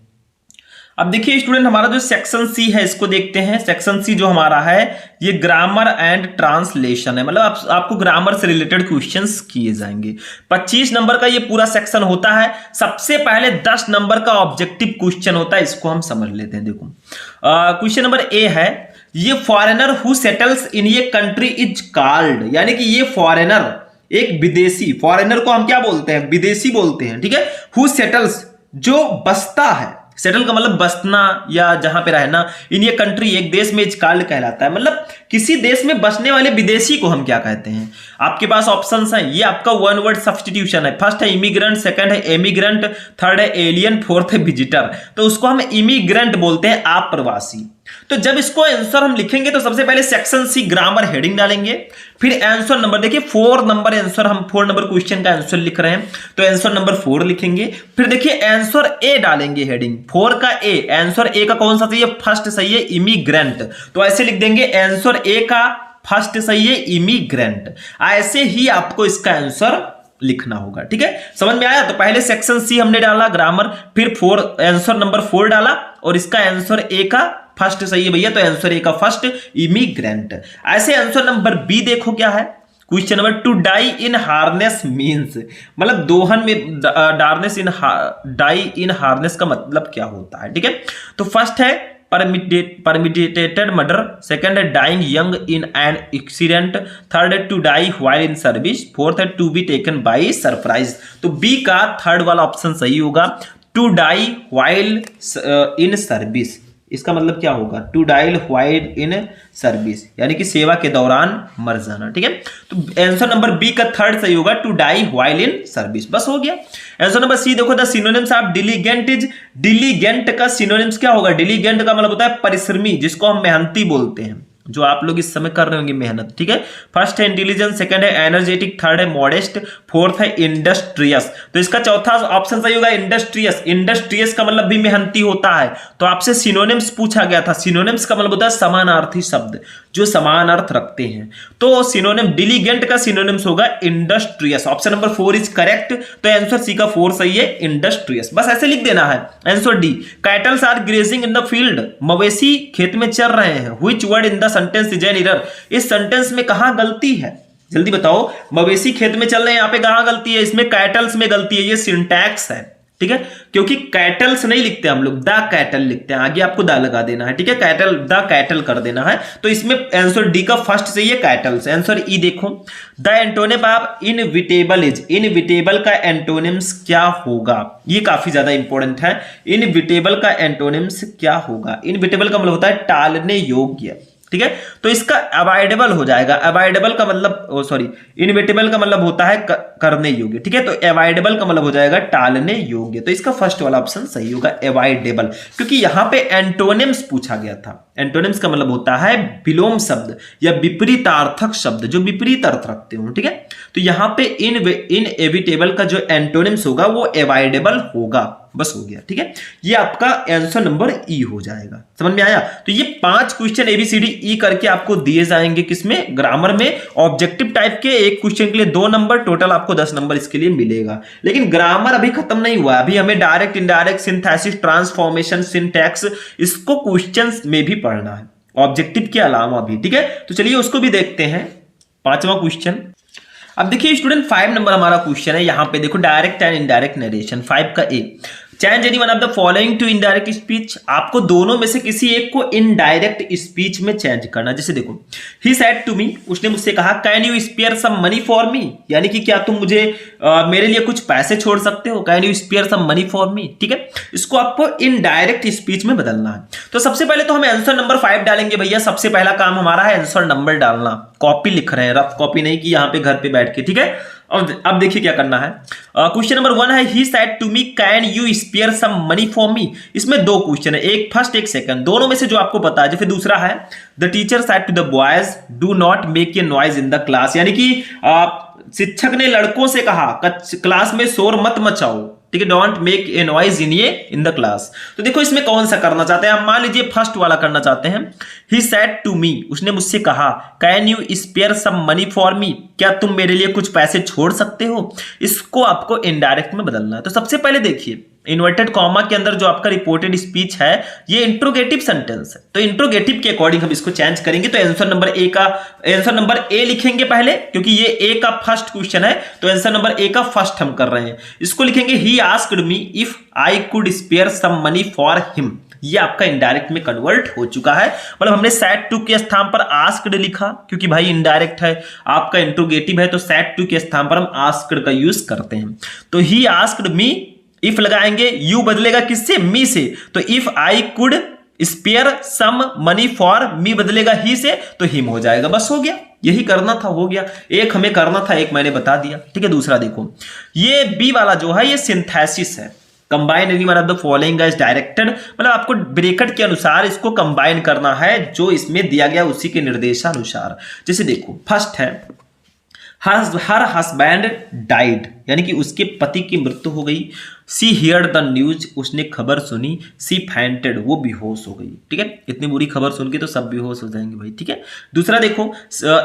अब देखिए स्टूडेंट, हमारा जो सेक्शन सी है इसको देखते हैं। सेक्शन सी जो हमारा है ये ग्रामर एंड ट्रांसलेशन है, मतलब आपको ग्रामर से रिलेटेड क्वेश्चंस किए जाएंगे। 25 नंबर का ये पूरा सेक्शन होता है। सबसे पहले 10 नंबर का ऑब्जेक्टिव क्वेश्चन होता है, इसको हम समझ लेते हैं। देखो क्वेश्चन नंबर ए है, ये फॉरेनर हु सेटल्स इन ये कंट्री इज कॉल्ड, यानी कि ये फॉरेनर एक विदेशी, फॉरेनर को हम क्या बोलते हैं, विदेशी बोलते हैं, ठीक है। हु सेटल्स जो बसता है, सेटल का मतलब बसना या जहां पे रहना, इन ये कंट्री एक देश में इज कॉल्ड कहलाता है, मतलब किसी देश में बसने वाले विदेशी को हम क्या कहते हैं। आपके पास ऑप्शंस हैं, ये आपका वन वर्ड सब्स्टिट्यूशन है। फर्स्ट है इमिग्रेंट, सेकंड है एमिग्रेंट, थर्ड है एलियन, फोर्थ है विजिटर। तो उसको हम इमिग्रेंट बोलते हैं, आप्रवासी। तो जब इसको आंसर हम लिखेंगे तो सबसे पहले सेक्शन सी ग्रामर हेडिंग डालेंगे, फिर आंसर नंबर, देखिए 4 नंबर आंसर, हम 4 नंबर क्वेश्चन का आंसर लिख रहे हैं तो आंसर नंबर 4 लिखेंगे। फिर देखिए आंसर ए डालेंगे, हेडिंग 4 का ए। आंसर ए का कौन सा सही है, फर्स्ट सही है, इमिग्रेंट। तो ऐसे लिख देंगे आंसर ए का फर्स्ट सही है, इमिग्रेंट। ऐसे ही आपको इसका आंसर लिखना होगा, ठीक है। समझ में आया। तो पहले सेक्शन सी हमने डाला ग्रामर, फिर 4 आंसर नंबर 4 डाला और इसका आंसर ए का फर्स्ट सही है भैया, तो आंसर ए का फर्स्ट इमिग्रेंट। ऐसे आंसर नंबर बी देखो क्या है, क्वेश्चन नंबर टू डाई इन हार्नेस मीन्स, मतलब दोहन में डाई इन हार्नेस का मतलब क्या होता है, ठीक है। तो फर्स्ट है परमिटेटेड मर्डर, सेकंड है dying young in an accident, third है to die while in service, fourth है to be taken by surprise. तो बी का थर्ड वाला ऑप्शन सही होगा, to die while in service. इसका मतलब क्या होगा, to die while in service, यानी कि सेवा के दौरान मर जाना, ठीक है। तो आंसर नंबर बी का थर्ड सही होगा, to die while in service. बस हो गया। आंसर नंबर सी देखो, the synonyms of diligent is, diligent का सिनोनिम्स क्या होगा, डिलीगेंट का मतलब होता है परिश्रमी, जिसको हम मेहनती बोलते हैं, जो आप लोग इस समय कर रहे होंगे मेहनत, ठीक है। फर्स्ट है इंटेलिजेंट, सेकंड है एनर्जेटिक, थर्ड है मॉडेस्ट, फोर्थ है इंडस्ट्रियस। तो इसका चौथा ऑप्शन सही होगा इंडस्ट्रियस। इंडस्ट्रियस का मतलब भी मेहनती होता है। तो आपसे सिनोनिम्स पूछा गया था, सिनोनिम्स का मतलब होता है समानार्थी शब्द जो समान अर्थ रखते हैं। तो सिनोनिम डिलीगेंट का सिनोनिम्स होगा industrious. Option number 4 is correct, तो आंसर सी का 4 सही है, इंडस्ट्रियस। बस ऐसे लिख देना है। Answer D, cattles are grazing in the field, मवेशी खेत में चर रहे हैं। Which word in the sentence is an error, इस सेंटेंस में कहां गलती है, जल्दी बताओ। मवेशी खेत में चल रहे हैं, यहां पे कहां गलती है, इसमें कैटल्स में गलती है, ये सिंटैक्स है, ठीक है। क्योंकि कैटल्स नहीं लिखते हम लोग, द कैटल लिखते हैं, आगे आपको द लगा देना है, ठीक है। कैटल द कैटल कर देना है। तो इसमें आंसर डी का फर्स्ट सही है, कैटल्स। आंसर ई देखो, the antonym of inevitable is, inevitable का एंटोनिम्स क्या होगा, ये काफी ज्यादा इंपॉर्टेंट है। इनविटेबल का एंटोनिम्स क्या होगा, इनविटेबल का मतलब होता है टालने योग्य, ठीक है। तो इसका अवॉइडेबल हो जाएगा। अवॉइडेबल का मतलब सॉरी, इनविटेबल का मतलब होता है करने योग्य, ठीक है। तो अवॉइडेबल का मतलब हो जाएगा टालने योग्य। तो इसका फर्स्ट वाला ऑप्शन सही होगा, अवॉइडेबल, क्योंकि यहां पे एंटोनिम्स पूछा गया था। एंटोनिम्स का मतलब होता है विलोम शब्द या विपरीतार्थक शब्द जो विपरीत अर्थ रखते हो, ठीक है। तो यहां पे इनएविटेबल का जो एंटोनिम्स होगा वो अवॉइडेबल होगा। बस हो गया, ठीक है। ये आपका आंसर नंबर ई हो जाएगा। समझ में आया। तो ये 5 क्वेश्चन ABCD E करके आपको दिए जाएंगे, किसमें, ग्रामर में। ऑब्जेक्टिव टाइप के एक क्वेश्चन के लिए 2 नंबर, टोटल आपको 10 नंबर इसके लिए मिलेगा। लेकिन ग्रामर अभी खत्म नहीं हुआ, अभी हमें direct, indirect, synthesis, transformation, syntax, इसको क्वेश्चंस में भी पढ़ना है ऑब्जेक्टिव के अलावा भी, ठीक है। तो चलिए उसको भी देखते हैं। 5वां क्वेश्चन, अब देखिए स्टूडेंट 5 नंबर हमारा क्वेश्चन है। यहां पे देखो डायरेक्ट एंड इनडायरेक्ट नरेशन, 5 का A, change any one of the following to indirect speech. आपको दोनों में से किसी एक को इनडायरेक्ट स्पीच में चेंज करना। जैसे देखो, ही सेड टू मी, उसने मुझसे कहा, can you spare some money for me, यानी कि क्या तुम मुझे मेरे लिए कुछ पैसे छोड़ सकते हो, can you spare some money for me, ठीक है। इसको आपको इनडायरेक्ट स्पीच में बदलना है। तो सबसे पहले तो हम आंसर नंबर 5 डालेंगे भैया। सबसे पहला काम हमारा है आंसर नंबर डालना। कॉपी लिख रहे हैं, रफ कॉपी नहीं कि यहाँ पे घर पे बैठ के, ठीक है। अब देखिए क्या करना है। क्वेश्चन नंबर 1 है, he said to me can you spare some money for me. इसमें 2 क्वेश्चन है, एक फर्स्ट एक सेकंड, दोनों में से जो आपको पता है। फिर दूसरा है, the teacher said to the boys do not make a noise in the class, यानी कि शिक्षक ने लड़कों से कहा क्लास में शोर मत मचाओ, ठीक है, don't make a noise in the class. तो देखो इसमें कौन सा करना चाहते हैं हम, मान लीजिए फर्स्ट वाला करना चाहते हैं। ही सेड टू मी, उसने मुझसे कहा, can you spare some money for me, क्या तुम मेरे लिए कुछ पैसे छोड़ सकते हो। इसको आपको इनडायरेक्ट में बदलना है। तो सबसे पहले देखिए, इन्वर्टेड कॉमा के अंदर जो आपका रिपोर्टेड स्पीच है ये इंट्रोगेटिव सेंटेंस है, तो इंट्रोगेटिव के अकॉर्डिंग हम इसको चेंज करेंगे। तो आंसर नंबर ए लिखेंगे पहले, क्योंकि ये ए का फर्स्ट क्वेश्चन है, तो आंसर नंबर ए का फर्स्ट हम कर रहे हैं। इसको लिखेंगे he asked me if I could spare some money for him. ये आपका इनडायरेक्ट में कन्वर्ट हो चुका है, मतलब हमने सेड टू के स्थान पर आस्क्ड लिखा, क्योंकि भाई इनडायरेक्ट है, आपका इंट्रोगेटिव है, तो सेड टू के स्थान पर हम आस्क्ड का यूज करते हैं। तो ही आस्क्ड मी, इफ लगाएंगे, यू बदलेगा किससे, मी से, तो if I could spare some money for me बदलेगा ही से, तो हिम हो जाएगा, बस हो गया, यही करना था, हो गया। एक हमें करना था, एक मैंने बता दिया, ठीक है। दूसरा देखो, ये बी वाला जो है ये सिंथेसिस है। Combine any one of the following as directed, मतलब आपको ब्रैकेट के अनुसार इसको कंबाइन करना है, जो इसमें दिया गया उसी के निर्देशानुसार। जैसे देखो, फर्स्ट है हर हस्बैंड डाइड, यानी कि उसके पति की मृत्यु हो गई। सी हियर्ड द न्यूज, उसने खबर सुनी। सी फैंटेड, वो बेहोश हो गई, ठीक है। इतनी बुरी खबर सुन के तो सब बेहोश हो जाएंगे भाई, ठीक है। दूसरा देखो,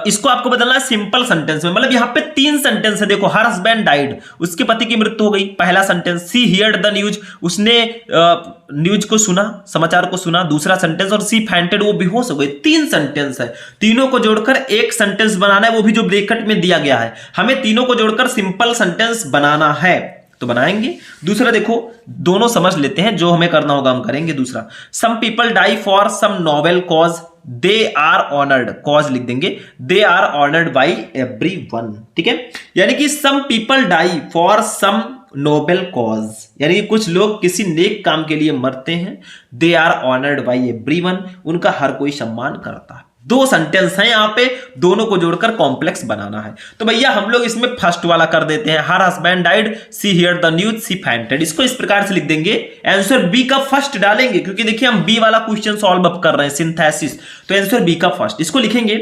इसको आपको बदलना है सिंपल सेंटेंस में, मतलब यहाँ पे 3 सेंटेंस है। देखो, हर हस्बैंड डाइड, उसके पति की मृत्यु हो गई, पहला sentence. She heard the news, उसने न्यूज को सुना, समाचार को सुना, दूसरा सेंटेंस। और सी फैंटेड, वो बेहोश हो गई। 3 सेंटेंस है, तीनों को जोड़कर एक सेंटेंस बनाना है, वो भी जो ब्रैकेट में दिया गया है। हमें तीनों को जोड़कर सिंपल सेंटेंस बनाना है, तो बनाएंगे। दूसरा देखो, दोनों समझ लेते हैं, जो हमें करना होगा हम करेंगे। दूसरा, some people die for some noble cause, they are honoured, cause लिख देंगे, they are honoured by everyone, ठीक है। यानी कि some people die for some noble cause, यानी कि कुछ लोग किसी नेक काम के लिए मरते हैं। They are honoured by everyone, उनका हर कोई सम्मान करता है। 2 सेंटेंस हैं यहाँ पे, दोनों को जोड़कर कॉम्प्लेक्स बनाना है। तो भैया हम लोग इसमें फर्स्ट वाला कर देते हैं, her husband died, she heard the news, she fainted. इसको इस प्रकार से लिख देंगे, आंसर बी का फर्स्ट डालेंगे, क्योंकि देखिए हम बी वाला क्वेश्चन सॉल्व अप कर रहे हैं, सिंथेसिस, तो आंसर बी का फर्स्ट। इसको लिखेंगे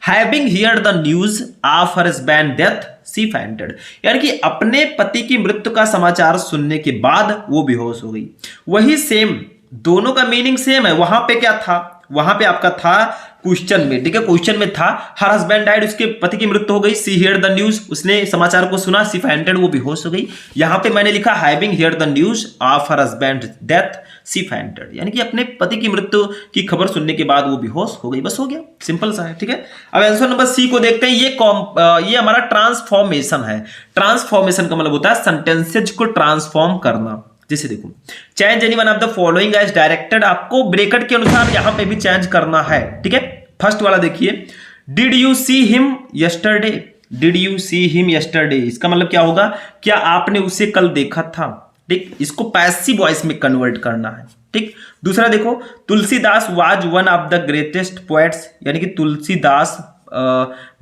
having heard the news of her husband death, she fainted, यानी कि अपने पति की मृत्यु का समाचार सुनने के बाद वो बेहोश हो गई। वही सेम, दोनों का मीनिंग सेम है। वहां पे क्या था, वहां पे आपका था क्वेश्चन में, ठीक है, क्वेश्चन में था हर हस्बैंड डाइड, उसके पति की मृत्यु हो गई। सी हियर्ड द न्यूज, उसने समाचार को सुना। सी फैंटेड, वो बेहोश हो गई। यहां पे मैंने लिखा having heard the news of her husband death, she fainted, यानी कि अपने पति की मृत्यु की खबर सुनने के बाद वो बेहोश हो गई, बस हो गया, सिंपल सा है, ठीक है। अब आंसर नंबर सी को देखते हैं। ये हमारा ट्रांसफॉर्मेशन है। ट्रांसफॉर्मेशन का मतलब होता है सेंटेंसेज को ट्रांसफॉर्म करना। जैसे देखो, change any one of the following as directed, आपको ब्रैकेट के अनुसार यहां पे भी चेंज करना है, ठीक है। फर्स्ट वाला देखिए, did you see him yesterday, did you see him yesterday, इसका मतलब क्या होगा, क्या आपने उसे कल देखा था, ठीक। इसको पैसिव वॉइस में कन्वर्ट करना है, ठीक। दूसरा देखो, Tulsidas was one of the greatest poets, यानी कि तुलसीदास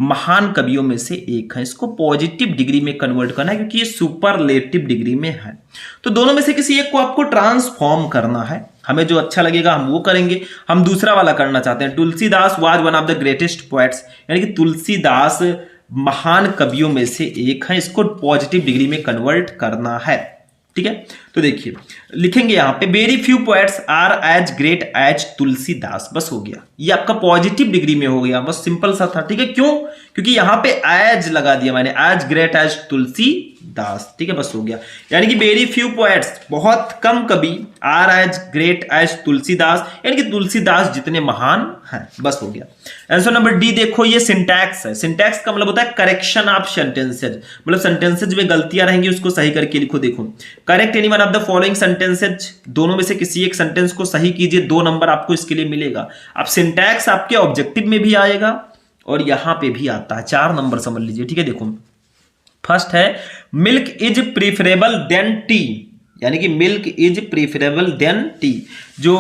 महान कवियों में से एक है। इसको पॉजिटिव डिग्री में कन्वर्ट करना है, क्योंकि ये सुपरलेटिव डिग्री में है। तो दोनों में से किसी एक को आपको ट्रांसफॉर्म करना है, हमें जो अच्छा लगेगा हम वो करेंगे। हम दूसरा वाला करना चाहते हैं, Tulsidas was one of the greatest poets, यानी कि तुलसीदास महान कवियों में से एक है। इसको पॉजिटिव डिग्री में कन्वर्ट करना है, ठीक है। तो देखिए, लिखेंगे यहां पे very few poets are as great as Tulsidas, बस हो गया। ये आपका पॉजिटिव डिग्री में हो गया, बस सिंपल सा था, ठीक है। क्यों, क्योंकि यहां पे एज लगा दिया मैंने, एज ग्रेट एज तुलसीदास, ठीक है, बस हो गया। यानी कि वेरी फ्यू पोएट्स, बहुत कम कवि, are as great as Tulsidas, यानी कि तुलसीदास जितने महान हैं, बस हो गया। आंसर नंबर डी देखो, ये सिंटैक्स है। सिंटैक्स का मतलब होता है करेक्शन ऑफ सेंटेंसेज, मतलब सेंटेंसेज में गलतियां रहेंगी उसको सही करके लिखो। देखो, correct any one of the following sentences, दोनों में से किसी एक सेंटेंस को सही कीजिए, 2 नंबर आपको इसके लिए मिलेगा। अब सिंटैक्स आपके ऑब्जेक्टिव में भी आएगा और यहां पे भी आता है, 4 नंबर समझ लीजिए, ठीक है। देखो, फर्स्ट है milk is preferable than tea, यानी कि milk is preferable than tea, जो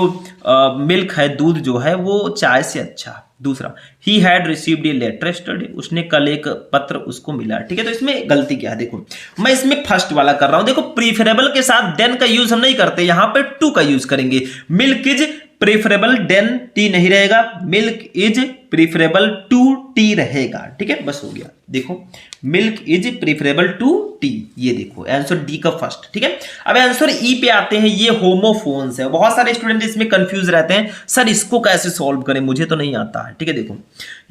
मिल्क है, दूध जो है वो चाय से अच्छा। दूसरा, he had received a letter yesterday, उसने कल एक पत्र उसको मिला, ठीक है। तो इसमें गलती क्या है, देखो मैं इसमें फर्स्ट वाला कर रहा हूं। देखो, प्रीफरेबल के साथ देन का यूज हम नहीं करते, यहां पे टू का यूज करेंगे। Milk is preferable than tea नहीं रहेगा, milk is preferable to tea रहेगा। ठीक है, बस हो गया। देखो milk is preferable to tea, ये देखो आंसर डी का फर्स्ट। ठीक है, अब आंसर ई पे आते हैं। ये होमोफोन्स है। बहुत सारे स्टूडेंट इसमें कंफ्यूज रहते हैं, सर इसको कैसे सॉल्व करें, मुझे तो नहीं आता है। ठीक है, देखो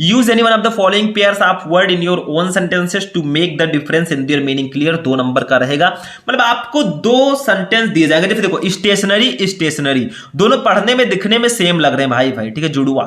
use any one of the following pairs of word in your own sentences to make the difference in their meaning clear. 2 नंबर का रहेगा, मतलब आपको 2 सेंटेंस दिए जाएंगे। जैसे देखो स्टेशनरी स्टेशनरी, दोनों पढ़ने में दिखने में सेम लग रहे हैं भाई भाई, ठीक है, जुड़वा।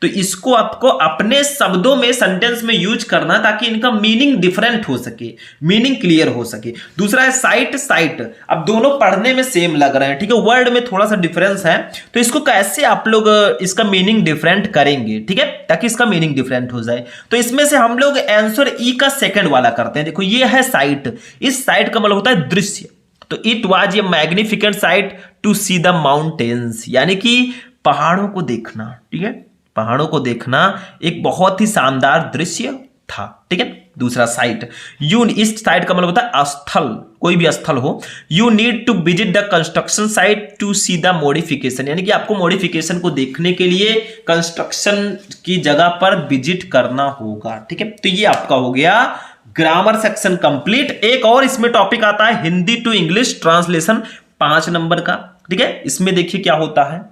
तो इसको आपको अपने शब्दों में सेंटेंस में यूज करना ताकि इनका मीनिंग डिफरेंट हो सके, मीनिंग क्लियर हो सके। दूसरा है साइट साइट, अब दोनों पढ़ने में सेम लग रहे हैं, ठीक है, वर्ड में थोड़ा सा डिफरेंस है, तो इसको कैसे आप लोग इसका मीनिंग डिफरेंट करेंगे, ठीक है, ताकि इसका मीनिंग डिफरेंट हो जाए। तो इसमें से हम लोग आंसर ई का सेकंड वाला करते हैं। देखो ये है साइट, इस साइट का मतलब होता है दृश्य। तो it was a magnificent sight to see the mountains, यानी कि पहाड़ों को देखना। ठीक है, पहाड़ों को देखना एक बहुत ही शानदार दृश्य था। ठीक है, दूसरा साइट, यू, इस साइट का मतलब होता है स्थल, कोई भी स्थल हो। You need to visit the construction site to see the modification, यानी कि आपको मॉडिफिकेशन को देखने के लिए कंस्ट्रक्शन की जगह पर विजिट करना होगा। ठीक है, तो ये आपका हो गया ग्रामर सेक्शन कंप्लीट। एक और इसमें टॉपिक आता है हिंदी टू इंग्लिश ट्रांसलेशन, 5 नंबर का। ठीक है, इसमें देखिए क्या होता है।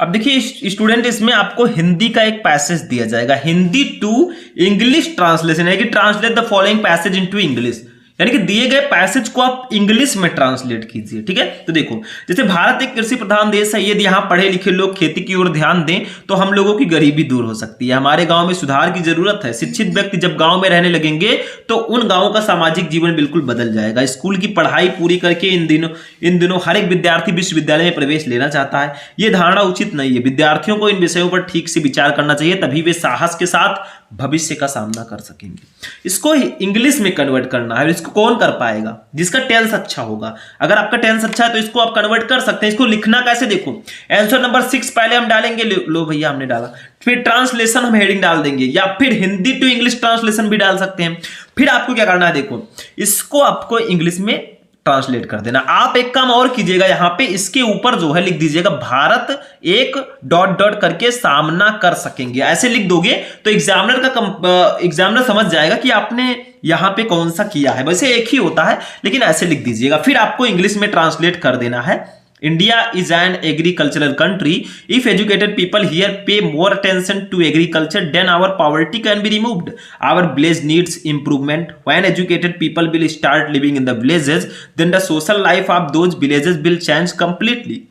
अब देखिए स्टूडेंट, इसमें आपको हिंदी का एक पैसेज दिया जाएगा, हिंदी टू इंग्लिश ट्रांसलेशन, यानी कि translate the following passage into English, यानी कि दिए गए पैसेज को आप इंग्लिश में ट्रांसलेट कीजिए। ठीक है, तो देखो जैसे भारत एक कृषि प्रधान देश है, यदि यहाँ पढ़े लिखे लोग खेती की ओर ध्यान दें तो हम लोगों की गरीबी दूर हो सकती है। हमारे गांव में सुधार की जरूरत है। शिक्षित व्यक्ति जब गांव में रहने लगेंगे तो उन गांवों का सामाजिक जीवन बिल्कुल बदल जाएगा। स्कूल की पढ़ाई पूरी करके इन दिनों हर एक विद्यार्थी विश्वविद्यालय में प्रवेश लेना चाहता है। यह धारणा उचित नहीं है। विद्यार्थियों को इन विषयों पर ठीक से विचार करना चाहिए, तभी वे साहस के साथ भविष्य का सामना कर सकेंगे। इसको इंग्लिश में कन्वर्ट करना है। इसको कौन कर पाएगा? जिसका टेंस अच्छा होगा। अगर आपका टेंस अच्छा है तो इसको आप कन्वर्ट कर सकते हैं। इसको लिखना कैसे, देखो आंसर नंबर 6 पहले हम डालेंगे, लो भैया हमने डाला, फिर ट्रांसलेशन हम हेडिंग डाल देंगे, या फिर हिंदी टू इंग्लिश ट्रांसलेशन भी डाल सकते हैं। फिर आपको क्या करना है, देखो इसको आपको इंग्लिश में ट्रांसलेट कर देना। आप एक काम और कीजिएगा, यहां पे इसके ऊपर जो है लिख दीजिएगा भारत एक डॉट डॉट करके सामना कर सकेंगे। ऐसे लिख दोगे तो एग्जामिनर समझ जाएगा कि आपने यहां पे कौन सा किया है। वैसे एक ही होता है, लेकिन ऐसे लिख दीजिएगा। फिर आपको इंग्लिश में ट्रांसलेट कर देना है। India is an agricultural country. If educated people here pay more attention to agriculture, then our poverty can be removed. Our village needs improvement. When educated people will start living in the villages, then the social life of those villages will change completely.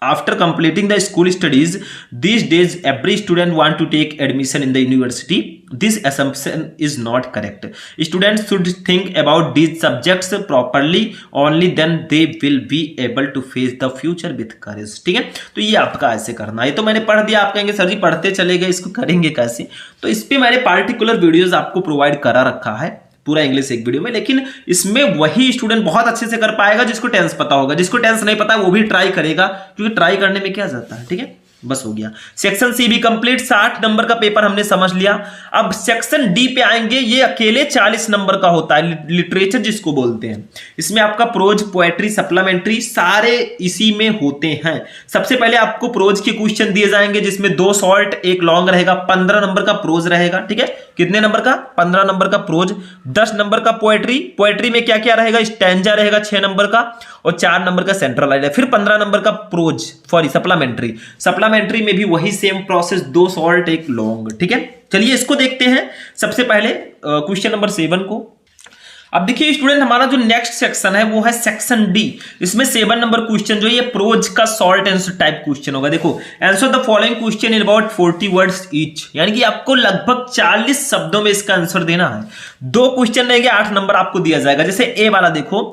After completing the school studies, these days every student want to take admission in the university. This assumption is not correct. Students should think about these subjects properly. Only then they will be able to face the future with courage. ठीक है, तो ये आपका ऐसे करना है। तो मैंने पढ़ दिया, आप कहेंगे सर जी पढ़ते चले गए, इसको करेंगे कैसे? तो इस पे मैंने पार्टिकुलर वीडियोस आपको प्रोवाइड करा रखा है, पूरा इंग्लिश एक वीडियो में। लेकिन इसमें वही स्टूडेंट बहुत अच्छे से कर पाएगा जिसको टेंस पता होगा। जिसको टेंस नहीं पता वो भी ट्राई करेगा, क्योंकि ट्राई करने में क्या जाता है। ठीक है, बस हो गया। सेक्शन सी भी कंप्लीट, 60 नंबर का पेपर हमने समझ लिया। अब सेक्शन डी पे आएंगे। ये अकेले 40 नंबर का होता है, लिटरेचर जिसको बोलते हैं। इसमें आपका प्रोज, पोएट्री, सप्लीमेंट्री सारे इसी में होते हैं। सबसे पहले आपको प्रोज के क्वेश्चन दिए जाएंगे, जिसमें 2 शॉर्ट 1 लॉन्ग रहेगा। 15 नंबर का प्रोज रहेगा। ठीक है, कितने नंबर का? 15 नंबर का प्रोज। 10 नंबर का पोएट्री। पोएट्री में क्या क्या रहेगा? स्टैंजा रहेगा 6 नंबर का, और 4 नंबर का सेंट्रल लाइन है। फिर 15 नंबर का प्रोज, सॉरी सप्लीमेंट्री। सप्लीमेंट्री में भी वही सेम प्रोसेस, 2 शॉर्ट 1 लॉन्ग। ठीक है, चलिए इसको देखते हैं। सबसे पहले क्वेश्चन नंबर 7 को। अब देखिए स्टूडेंट, हमारा जो नेक्स्ट सेक्शन है वो है सेक्शन डी। इसमें 7 नंबर क्वेश्चन जो ये प्रोज का शॉर्ट आंसर टाइप क्वेश्चन होगा। देखो answer the following question in about 40 words each, यानी कि आपको लगभग 40 शब्दों में इसका आंसर देना है। 2 क्वेश्चन रहेंगे, 8 नंबर आपको दिया जाएगा। जैसे ए वाला देखो,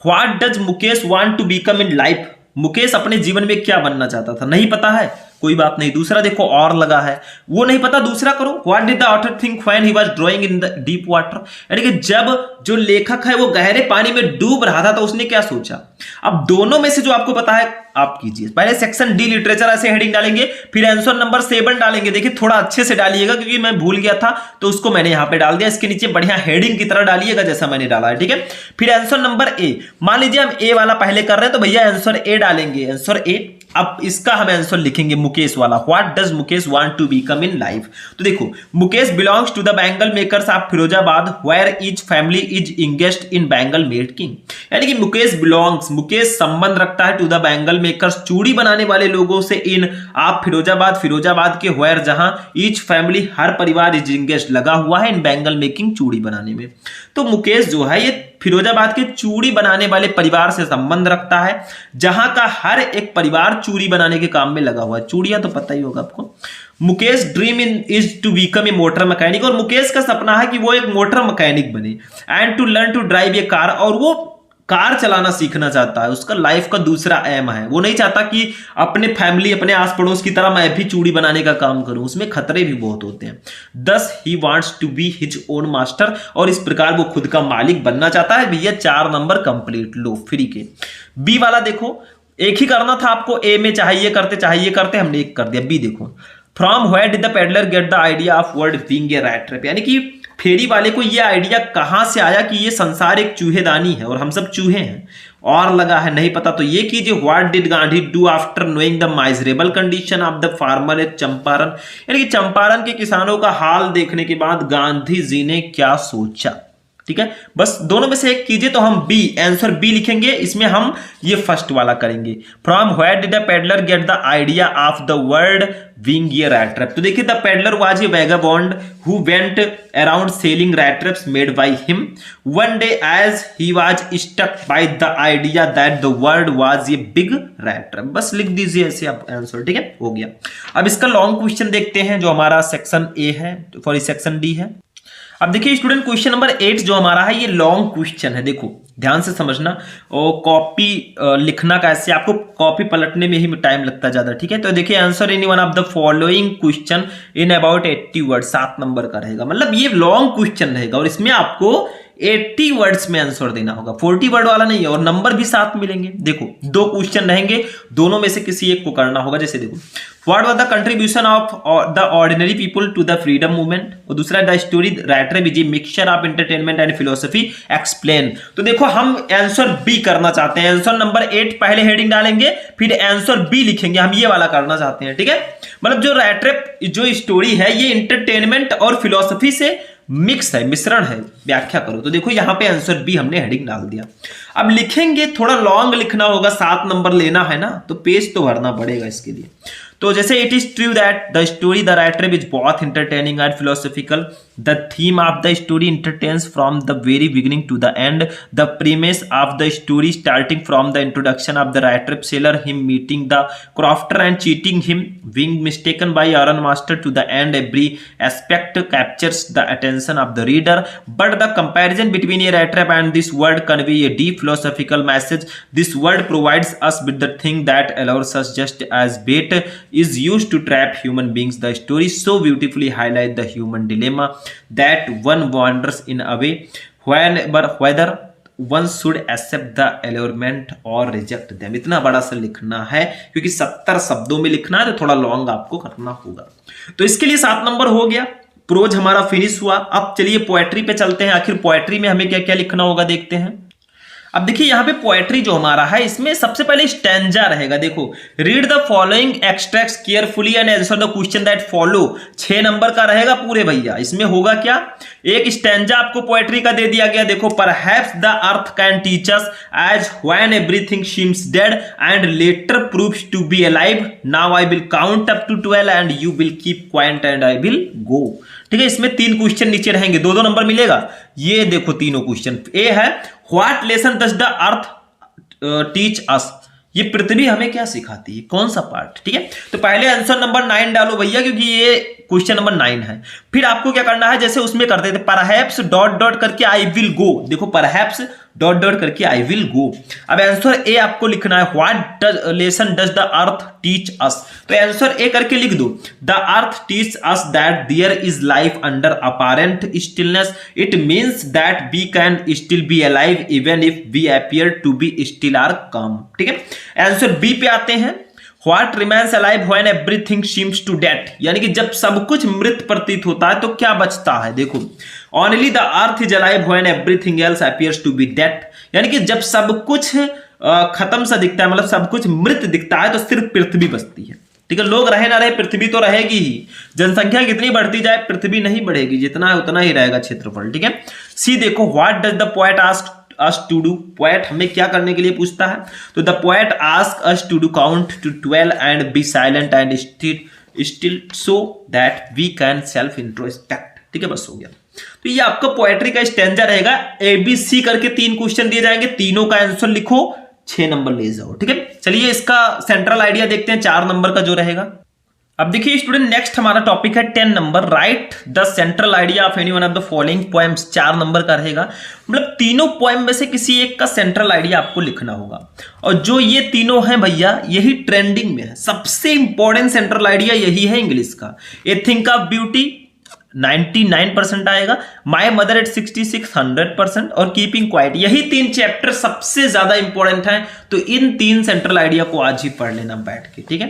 what does Mukesh want to become in life? Mukesh अपने जीवन में क्या बनना चाहता था? नहीं पता है, कोई बात नहीं। दूसरा देखो और लगा है, वो नहीं पता, दूसरा करो। What did the author think when he was drawing in the deep water? यानी कि जब जो लेखक है वो गहरे पानी में डूब रहा था तो उसने क्या सोचा? अब दोनों में से जो आपको पता है आप कीजिए। पहले सेक्शन डी लिटरेचर ऐसे हेडिंग डालेंगे, फिर आंसर नंबर 7 डालेंगे। देखिए थोड़ा अच्छे से डालिएगा क्योंकि मैं भूल गया था तो उसको मैंने यहां पे डाल दिया। इसके नीचे बढ़िया हेडिंग की तरह डालिएगा जैसा मैंने डाला है, ठीक है। फिर आंसर नंबर ए, मान लीजिए हम ए वाला पहले कर रहे हैं तो भैया आंसर ए डालेंगे, आंसर ए। अब इसका हम आंसर लिखेंगे मुकेश वाला, what does Mukesh want to become in life. तो देखो Mukesh belongs to the bangle makers of Firozabad where each family is engaged in bangle making. यानी कि मुकेश बिलोंग्स, मुकेश संबंध रखता है टू द बैंगल मेकर्स, चूड़ी बनाने वाले लोगों से, इन आप फिरोजाबाद के वेयर जहां ईच फैमिली हर परिवार इज इंगेज्ड लगा हुआ है इन बैंगल मेकिंग चूड़ी बनाने में। तो मुकेश जो है ये फिरोजाबाद के चूड़ी बनाने वाले परिवार से संबंध रखता है जहां का हर एक परिवार चूड़ी बनाने के काम में लगा हुआ है। चूड़ियां तो पता ही होगा आपको। Mukesh dream in is to become a motor mechanic, और मुकेश का सपना है कि वो एक मोटर मैकेनिक बने। And to learn to drive a car, और वो कार चलाना सीखना चाहता है। उसका लाइफ का दूसरा एम है, वो नहीं चाहता कि अपने फैमिली अपने आस पड़ोस की तरह मैं भी चूड़ी बनाने का काम करूं, उसमें खतरे भी बहुत होते हैं। Thus he wants to be his own master, और इस प्रकार वो खुद का मालिक बनना चाहता है। भैया 4 नंबर कंप्लीट लो फ्री के। बी वाला देखो एक ही करना था आपको, ए में चाहिए करते हमने एक कर दिया। बी देखो, from where did the peddler get the idea of word being a rat trap, यानी कि फेरी वाले को यह आइडिया कहां से आया कि ये संसार एक चूहेदानी है और हम सब चूहे हैं। और लगा है नहीं पता तो ये कीजिए, what did Gandhi do after knowing the miserable condition of the farmer at Champaran, यानी कि चंपारण के किसानों का हाल देखने के बाद गांधी जी ने क्या सोचा। ठीक है, बस दोनों में से एक कीजिए। तो हम बी, आंसर बी लिखेंगे। इसमें हम ये फर्स्ट वाला करेंगे, from where did the peddler get the idea of the word being a rat trap. तो देखिए the peddler was a vagabond who went around selling rat traps made by him. One day as he was stuck by the idea that the word was a big rat trap. बस लिख दीजिए ऐसे आप answer, ठीक है, हो गया। अब इसका लॉन्ग क्वेश्चन देखते हैं जो हमारा सेक्शन ए है, सॉरी सेक्शन डी है। अब देखिए स्टूडेंट क्वेश्चन नंबर 8 जो हमारा है ये लॉन्ग क्वेश्चन है, देखो ध्यान से समझना। और कॉपी लिखना कैसे, आपको कॉपी पलटने में ही टाइम लगता है ज्यादा, ठीक है। तो देखिए answer any one of the following question in about 80 word, 7 number का रहेगा, मतलब ये लॉन्ग क्वेश्चन रहेगा और इसमें आपको 80 वर्ड्स में आंसर देना होगा, 40 वर्ड वाला नहीं है, और नंबर भी साथ मिलेंगे। देखो 2 क्वेश्चन रहेंगे, दोनों में से किसी एक को करना होगा। जैसे देखो what was the contribution of the ordinary people to the freedom movement, और दूसरा the story rat trap is a mixture of entertainment and philosophy explain. तो देखो हम आंसर बी करना चाहते हैं, आंसर नंबर 8 पहले हेडिंग डालेंगे फिर आंसर बी लिखेंगे, हम ये वाला करना चाहते हैं, ठीक है। मतलब जो रैट ट्रैप जो स्टोरी है ये एंटरटेनमेंट और फिलोसफी से मिक्स है, मिश्रण है, व्याख्या करो। तो देखो यहाँ पे आंसर बी हमने हेडिंग डाल दिया। अब लिखेंगे, थोड़ा लॉन्ग लिखना होगा, 7 नंबर लेना है ना, तो पेज तो भरना पड़ेगा इसके लिए। तो जैसे it is true that the story the rat trap is both entertaining and philosophical, the theme of the story entertains from the very beginning to the end, the premise of the story starting from the introduction of the rat trap seller him meeting the crofter and cheating him being mistaken by iron master to the end, every aspect captures the attention of the reader, but the comparison between A rat trap and this word convey a deep philosophical message. This word provides us with the thing that allows us just as bait is used to trap human beings. The story so beautifully highlights the human dilemma that one wonders in a way whether one should accept the allurement or reject them. इतना बड़ा सा लिखना है क्योंकि 70 शब्दों में लिखना है तो थोड़ा लॉन्ग आपको करना होगा। तो इसके लिए 7 नंबर हो गया, प्रोज हमारा फिनिश हुआ। अब चलिए पोएट्री पे चलते हैं, आखिर पोएट्री में हमें क्या क्या लिखना होगा देखते हैं। अब देखिए यहाँ पे पोएट्री जो हमारा है इसमें सबसे पहले स्टैंजा रहेगा। देखो read the following extracts carefully and answer the question that follow, 6 number का रहेगा पूरे भैया। इसमें होगा क्या, एक स्टैंजा आपको पोएट्री का दे दिया गया। देखो perhaps the earth can teach us as when everything seems dead and later proves to be alive, now I will count up to 12 and you will keep quiet and I will go. ठीक है, इसमें 3 question नीचे रहेंगे, 2-2 number मिलेगा। ये देखो तीनों question. ए है what lesson does the earth teach अस, ये पृथ्वी हमें क्या सिखाती है, कौन सा पार्ट। ठीक है, तो पहले आंसर नंबर 9 डालो भैया क्योंकि ये क्वेश्चन नंबर 9 है। फिर आपको क्या करना है, जैसे उसमें करते थे परहैप्स डॉट डॉट करके आई विल गो। देखो परहैप्स डॉट डॉट करके आई विल गो। अब आंसर ए आपको लिखना है, what lesson does the earth teach us. तो आंसर ए करके लिख दो, the earth teach us that there is life under apparent stillness, it means that we can still be alive even if we appear to be still or calm. ठीक है, answer B पे आते हैं, What remains alive when everything seems to dead, यानी कि जब सब कुछ मृत प्रतीत होता है तो क्या बचता है। देखो, Only the earth is alive when everything else appears to be dead, यानी कि जब सब कुछ खत्म सा दिखता है, मतलब सब कुछ मृत दिखता है, तो सिर्फ पृथ्वी बचती है। ठीक है, लोग रहे ना रहे पृथ्वी तो रहेगी ही, जनसंख्या कितनी बढ़ती जाए पृथ्वी नहीं बढ़ेगी, जितना है उतना ही रहेगा क्षेत्रफल। ठीक है, सी देखो, what does the poet ask us to do, poet हमें क्या करने के लिए पूछता है, तो the poet ask us to do count to 12 and be silent and still so that we can self introspect। ठीक है, बस हो गया। तो ये आपका पोएट्री का स्टैंजा रहेगा, ABC करके 3 क्वेश्चन दिए जाएंगे, तीनों का आंसर लिखो, 6 नंबर ले जाओ। ठीक है, चलिए इसका सेंट्रल आइडिया देखते हैं, 4 नंबर का जो रहेगा। अब देखिए स्टूडेंट, नेक्स्ट हमारा टॉपिक है 10 number, right the central idea of any one of the following poems. 4 number का रहेगा, मतलब तीनों पोएम में से किसी एक का सेंट्रल आइडिया आपको लिखना होगा। और जो ये तीनों हैं भैया, यही ट्रेंडिंग में है, सबसे इंपॉर्टेंट सेंट्रल आइडिया यही है इंग्लिश का। ए थिंक ऑफ ब्यूटी 99% आएगा, माय मदर एट 66 100%, और कीपिंग क्वाइट, यही 3 चैप्टर सबसे ज्यादा इंपॉर्टेंट हैं। तो इन 3 सेंट्रल आइडिया को आज ही पढ़ लेना बैठ के। ठीक है,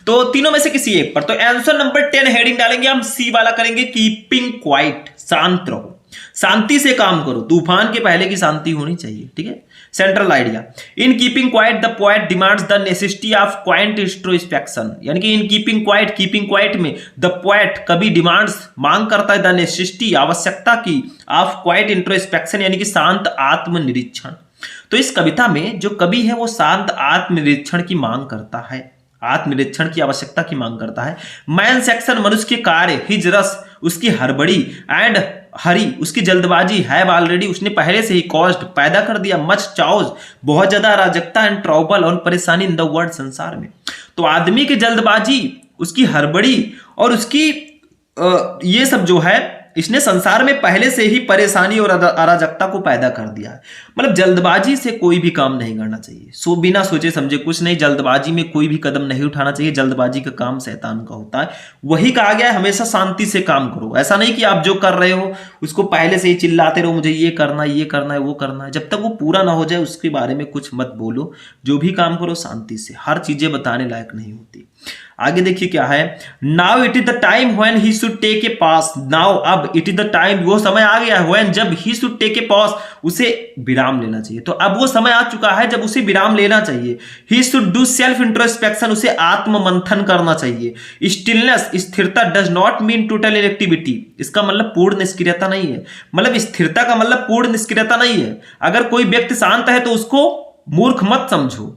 तो तीनों में से किसी एक पर। तो आंसर नंबर 10 हेडिंग डालेंगे हम, सी वाला करेंगे, कीपिंग क्वाइट, शांत रहो, शांति से काम करो, तूफान के पहले की शांति होनी चाहिए। ठीक है, central idea, in keeping quiet the poet demands the necessity of quite introspection, यानी कि इन कीपिंग क्वाइट में द पोएट कभी डिमांड्स, मांग करता है, द नेसेसिटी, आवश्यकता की, ऑफ क्वाइट इंट्रोस्पेक्शन, यानी कि शांत आत्मनिरीक्षण। तो इस कविता में जो कवि है वो शांत आत्मनिरीक्षण की मांग करता है, आत्मनिरीक्षण की आवश्यकता की मांग करता है। मैन सेक्शन, मनुष्य के कार्य, हिज रस, उसकी हड़बड़ी, एंड हरी, उसकी जल्दबाजी, हैव ऑलरेडी, उसने पहले से ही, कॉज्ड, पैदा कर दिया, मच चाउज, बहुत ज्यादा अराजकता, एंड ट्रबल, और परेशानी इन द वर्ल्ड, संसार में। तो आदमी की जल्दबाजी, उसकी हड़बड़ी और उसकी ये सब जो है, इसने संसार में पहले से ही परेशानी और अराजकता को पैदा कर दिया है। मतलब जल्दबाजी से कोई भी काम नहीं करना चाहिए, बिना सोचे समझे कुछ नहीं, जल्दबाजी में कोई भी कदम नहीं उठाना चाहिए, जल्दबाजी का काम शैतान का होता है। वही कहा गया है, हमेशा शांति से काम करो। ऐसा नहीं कि आप जो कर रहे हो उसको पहले से ही चिल्लाते रहो, मुझे ये करना है, ये करना है, वो करना है। जब तक वो पूरा ना हो जाए उसके बारे में कुछ मत बोलो, जो भी काम करो शांति से, हर चीजें बताने लायक नहीं होती। आगे देखिए क्या है, now it is the time when he should take a pause, now अब इट इज द टाइम, वो समय आ गया है, व्हेन जब he should take a pause, उसे विराम लेना चाहिए। तो अब वो समय आ चुका है जब उसे विराम लेना चाहिए। He should do self introspection, उसे आत्म मंथन करना चाहिए। स्टिलनेस, स्थिरता, does not mean total inactivity, इसका मतलब पूर्ण निष्क्रियता नहीं है, मतलब स्थिरता का मतलब पूर्ण निष्क्रियता नहीं है। अगर कोई व्यक्ति शांत है तो उसको मूर्ख मत समझो,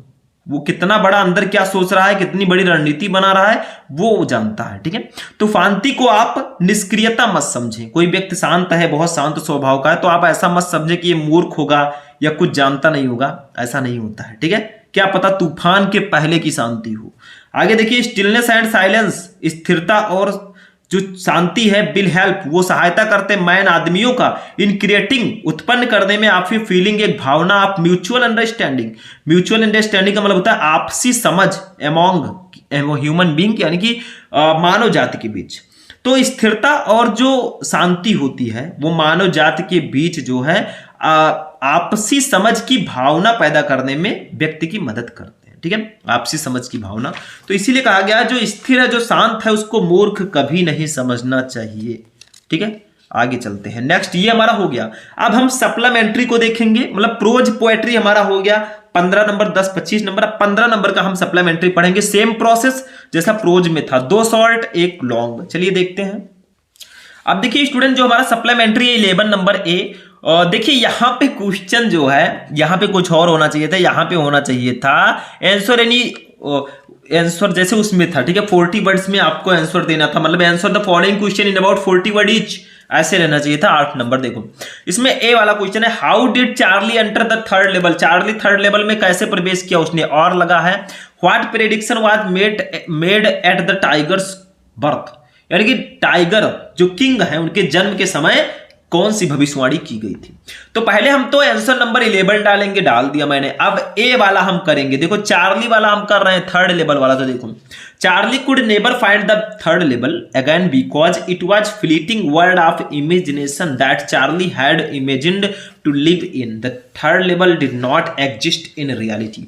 वो कितना बड़ा अंदर क्या सोच रहा है, कितनी बड़ी रणनीति बना रहा है वो जानता है। ठीक है, तो शांति को आप निष्क्रियता मत समझें। कोई व्यक्ति शांत है, बहुत शांत स्वभाव का है, तो आप ऐसा मत समझें कि ये मूर्ख होगा या कुछ जानता नहीं होगा, ऐसा नहीं होता है। ठीक है, क्या पता तूफान के पहले की शांति हो। आगे देखिए, स्टिलनेस एंड साइलेंस, स्थिरता और जो शांति है, विल हेल्प, वो सहायता करते हैं मैन, आदमियों का, इन क्रिएटिंग, उत्पन्न करने में, आपकी फीलिंग, एक भावना, आप म्यूचुअल अंडरस्टैंडिंग, म्यूचुअल अंडरस्टैंडिंग का मतलब होता है आपसी समझ, एमोंग ह्यूमन बीइंग, यानी कि मानव जाति के बीच। तो स्थिरता और जो शांति होती है वो मानव जाति के बीच जो है आपसी समझ की भावना पैदा करने में व्यक्ति की मदद करते हैं। ठीक है, आपसी समझ की भावना। तो इसीलिए कहा गया जो स्थिर है, जो शांत है, उसको मूर्ख कभी नहीं समझना चाहिए। ठीक है, आगे चलते हैं। नेक्स्ट ये हमारा हो गया। अब हम सप्लीमेंट्री को देखेंगे, मतलब प्रोज पोएट्री हमारा हो गया 15 नंबर, 10 25 नंबर। अब 15 नंबर का हम सप्लीमेंट्री पढ़ेंगे, सेम प्रोसेस जैसा प्रोज में था, 2 शॉर्ट 1 लॉन्ग। चलिए देखते हैं। अब देखिए स्टूडेंट, जो हमारा सप्लीमेंट्री है 11 नंबर ए, देखिए यहाँ पे क्वेश्चन जो है, यहाँ पे कुछ और होना चाहिए था, यहाँ पे होना चाहिए था आंसर एनी आंसर जैसे उसमें था। ठीक है, 40 वर्ड्स में आपको आंसर देना था, मतलब answer the following question in about 40 word each, ऐसे रहना चाहिए था। 8 नंबर देखो, इसमें ए वाला क्वेश्चन है, how did Charlie enter the 3rd level, Charlie 3rd level में कैसे प्रवेश किया उसने, और लगा है what prediction was made at the tigers birth, यानी कि टाइगर जो किंग है उनके जन्म के समय कौन सी भविष्यवाणी की गई थी। तो पहले हम तो आंसर नंबर 11 डालेंगे, डाल दिया मैंने। अब ए वाला हम करेंगे। देखो चार्ली वाला हम कर रहे हैं, थर्ड लेवल वाला। तो देखो Charlie could never find the third level again because it was fleeting world of imagination that Charlie had imagined to live in. The third level did not exist in reality.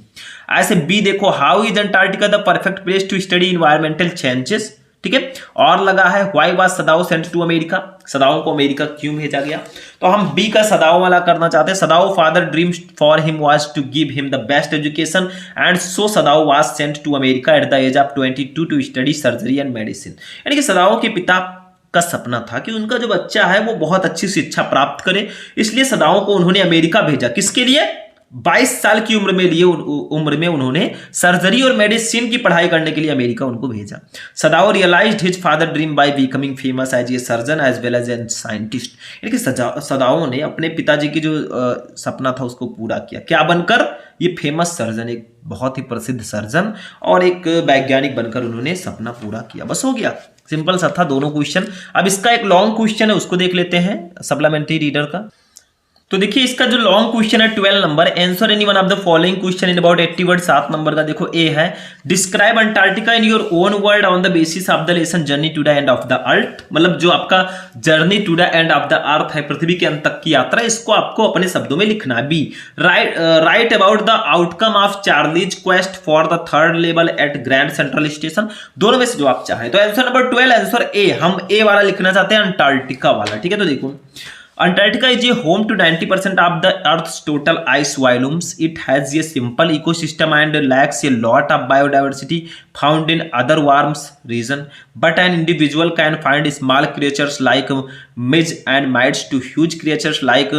ऐसे B देखो, how is Antarctica the perfect place to study environmental changes, ठीक है। और लगा है why was Sadao sent to America, Sadao को America क्यों भेजा गया। तो हम बी का सदाओ वाला करना चाहते हैं। Sadao father dreams for him was to give him the best education and so Sadao was sent to America at the age of 22 to study surgery and medicine. यानी कि सदाओ के पिता का सपना था कि उनका जो बच्चा है वो बहुत अच्छी शिक्षा प्राप्त करे, इसलिए सदाओ को उन्होंने अमेरिका भेजा। किसके लिए? 22 साल की उम्र में उन्होंने सर्जरी और मेडिसिन की पढ़ाई करने के लिए अमेरिका उनको भेजा। Sadao realized his father dream by becoming famous as a surgeon as well as an scientist. यानी कि सदाओ ने अपने पिताजी की जो सपना था उसको पूरा किया। क्या बनकर? ये फेमस सर्जन, एक बहुत ही प्रसिद्ध सर्जन और एक वैज्ञानिक बनकर उन्होंने सपना पूरा किया। बस हो गया, सिंपल सा था दोनों क्वेश्चन। अब इसका एक लॉन्ग क्वेश्चन है, उसको देख लेते हैं सप्लीमेंट्री रीडर का। तो देखिए इसका जो लॉन्ग क्वेश्चन है 12 number, answer any one of the following question in about 80 word. 7 number का देखो ए है, describe Antarctica in your own word on the basis of the lesson journey to the end of the earth. मतलब जो आपका journey to the end of the earth है, पृथ्वी के अंत तक की यात्रा, इसको आपको अपने शब्दों में लिखना है। B write about the outcome of Charlie's quest for the third level at Grand Central station. दोनों में से जो आप चाहे। तो आंसर नंबर 12, आंसर ए। हम ए वाला लिखना चाहते हैं, अंटार्कटिका वाला, ठीक है। तो देखो Antarctica is a home to 90% of the Earth's total ice volumes. It has a simple ecosystem and lacks a lot of biodiversity found in other warm regions. But an individual can find small creatures like midges and mites to huge creatures like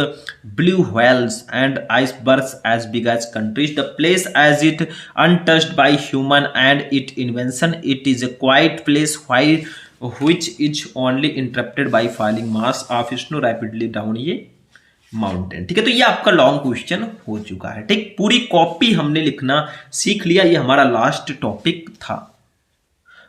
blue whales and icebergs as big as countries. The place as it untouched by human and its invention. It is a quiet place which is only interrupted by falling mass of snow rapidly down ये mountain, ठीक है। तो ये आपका long question हो चुका है, ठीक। पूरी कॉपी हमने लिखना सीख लिया, ये हमारा लास्ट टॉपिक था।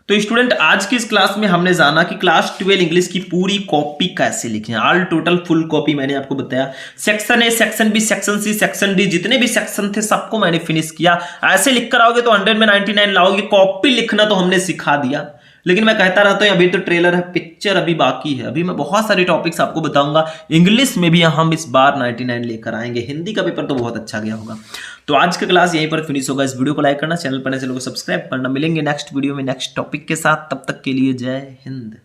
तो स्टूडेंट आज की इस क्लास में हमने जाना कि क्लास 12 इंग्लिश की पूरी कॉपी कैसे लिखें। ऑल टोटल फुल कॉपी मैंने आपको बताया। Section A, section B, section C, section D, जितने भी सेक्शन थे सबको मैंने फिनिश किया। ऐसे लिख कर आओगे तो 100 में 99 लाओगे। कॉपी लिखना तो हमने सिखा दिया, लेकिन मैं कहता रहता हूं अभी तो ट्रेलर है, पिक्चर अभी बाकी है। अभी मैं बहुत सारे टॉपिक्स आपको बताऊंगा। इंग्लिश में भी हम इस बार 99 लेकर आएंगे। हिंदी का पेपर तो बहुत अच्छा गया होगा। तो आज का क्लास यहीं पर फिनिश होगा। इस वीडियो को लाइक करना, चैनल पर नए चैनल को सब्सक्राइब करना। मिलेंगे नेक्स्ट वीडियो में नेक्स्ट टॉपिक के साथ। तब तक के लिए जय हिंद।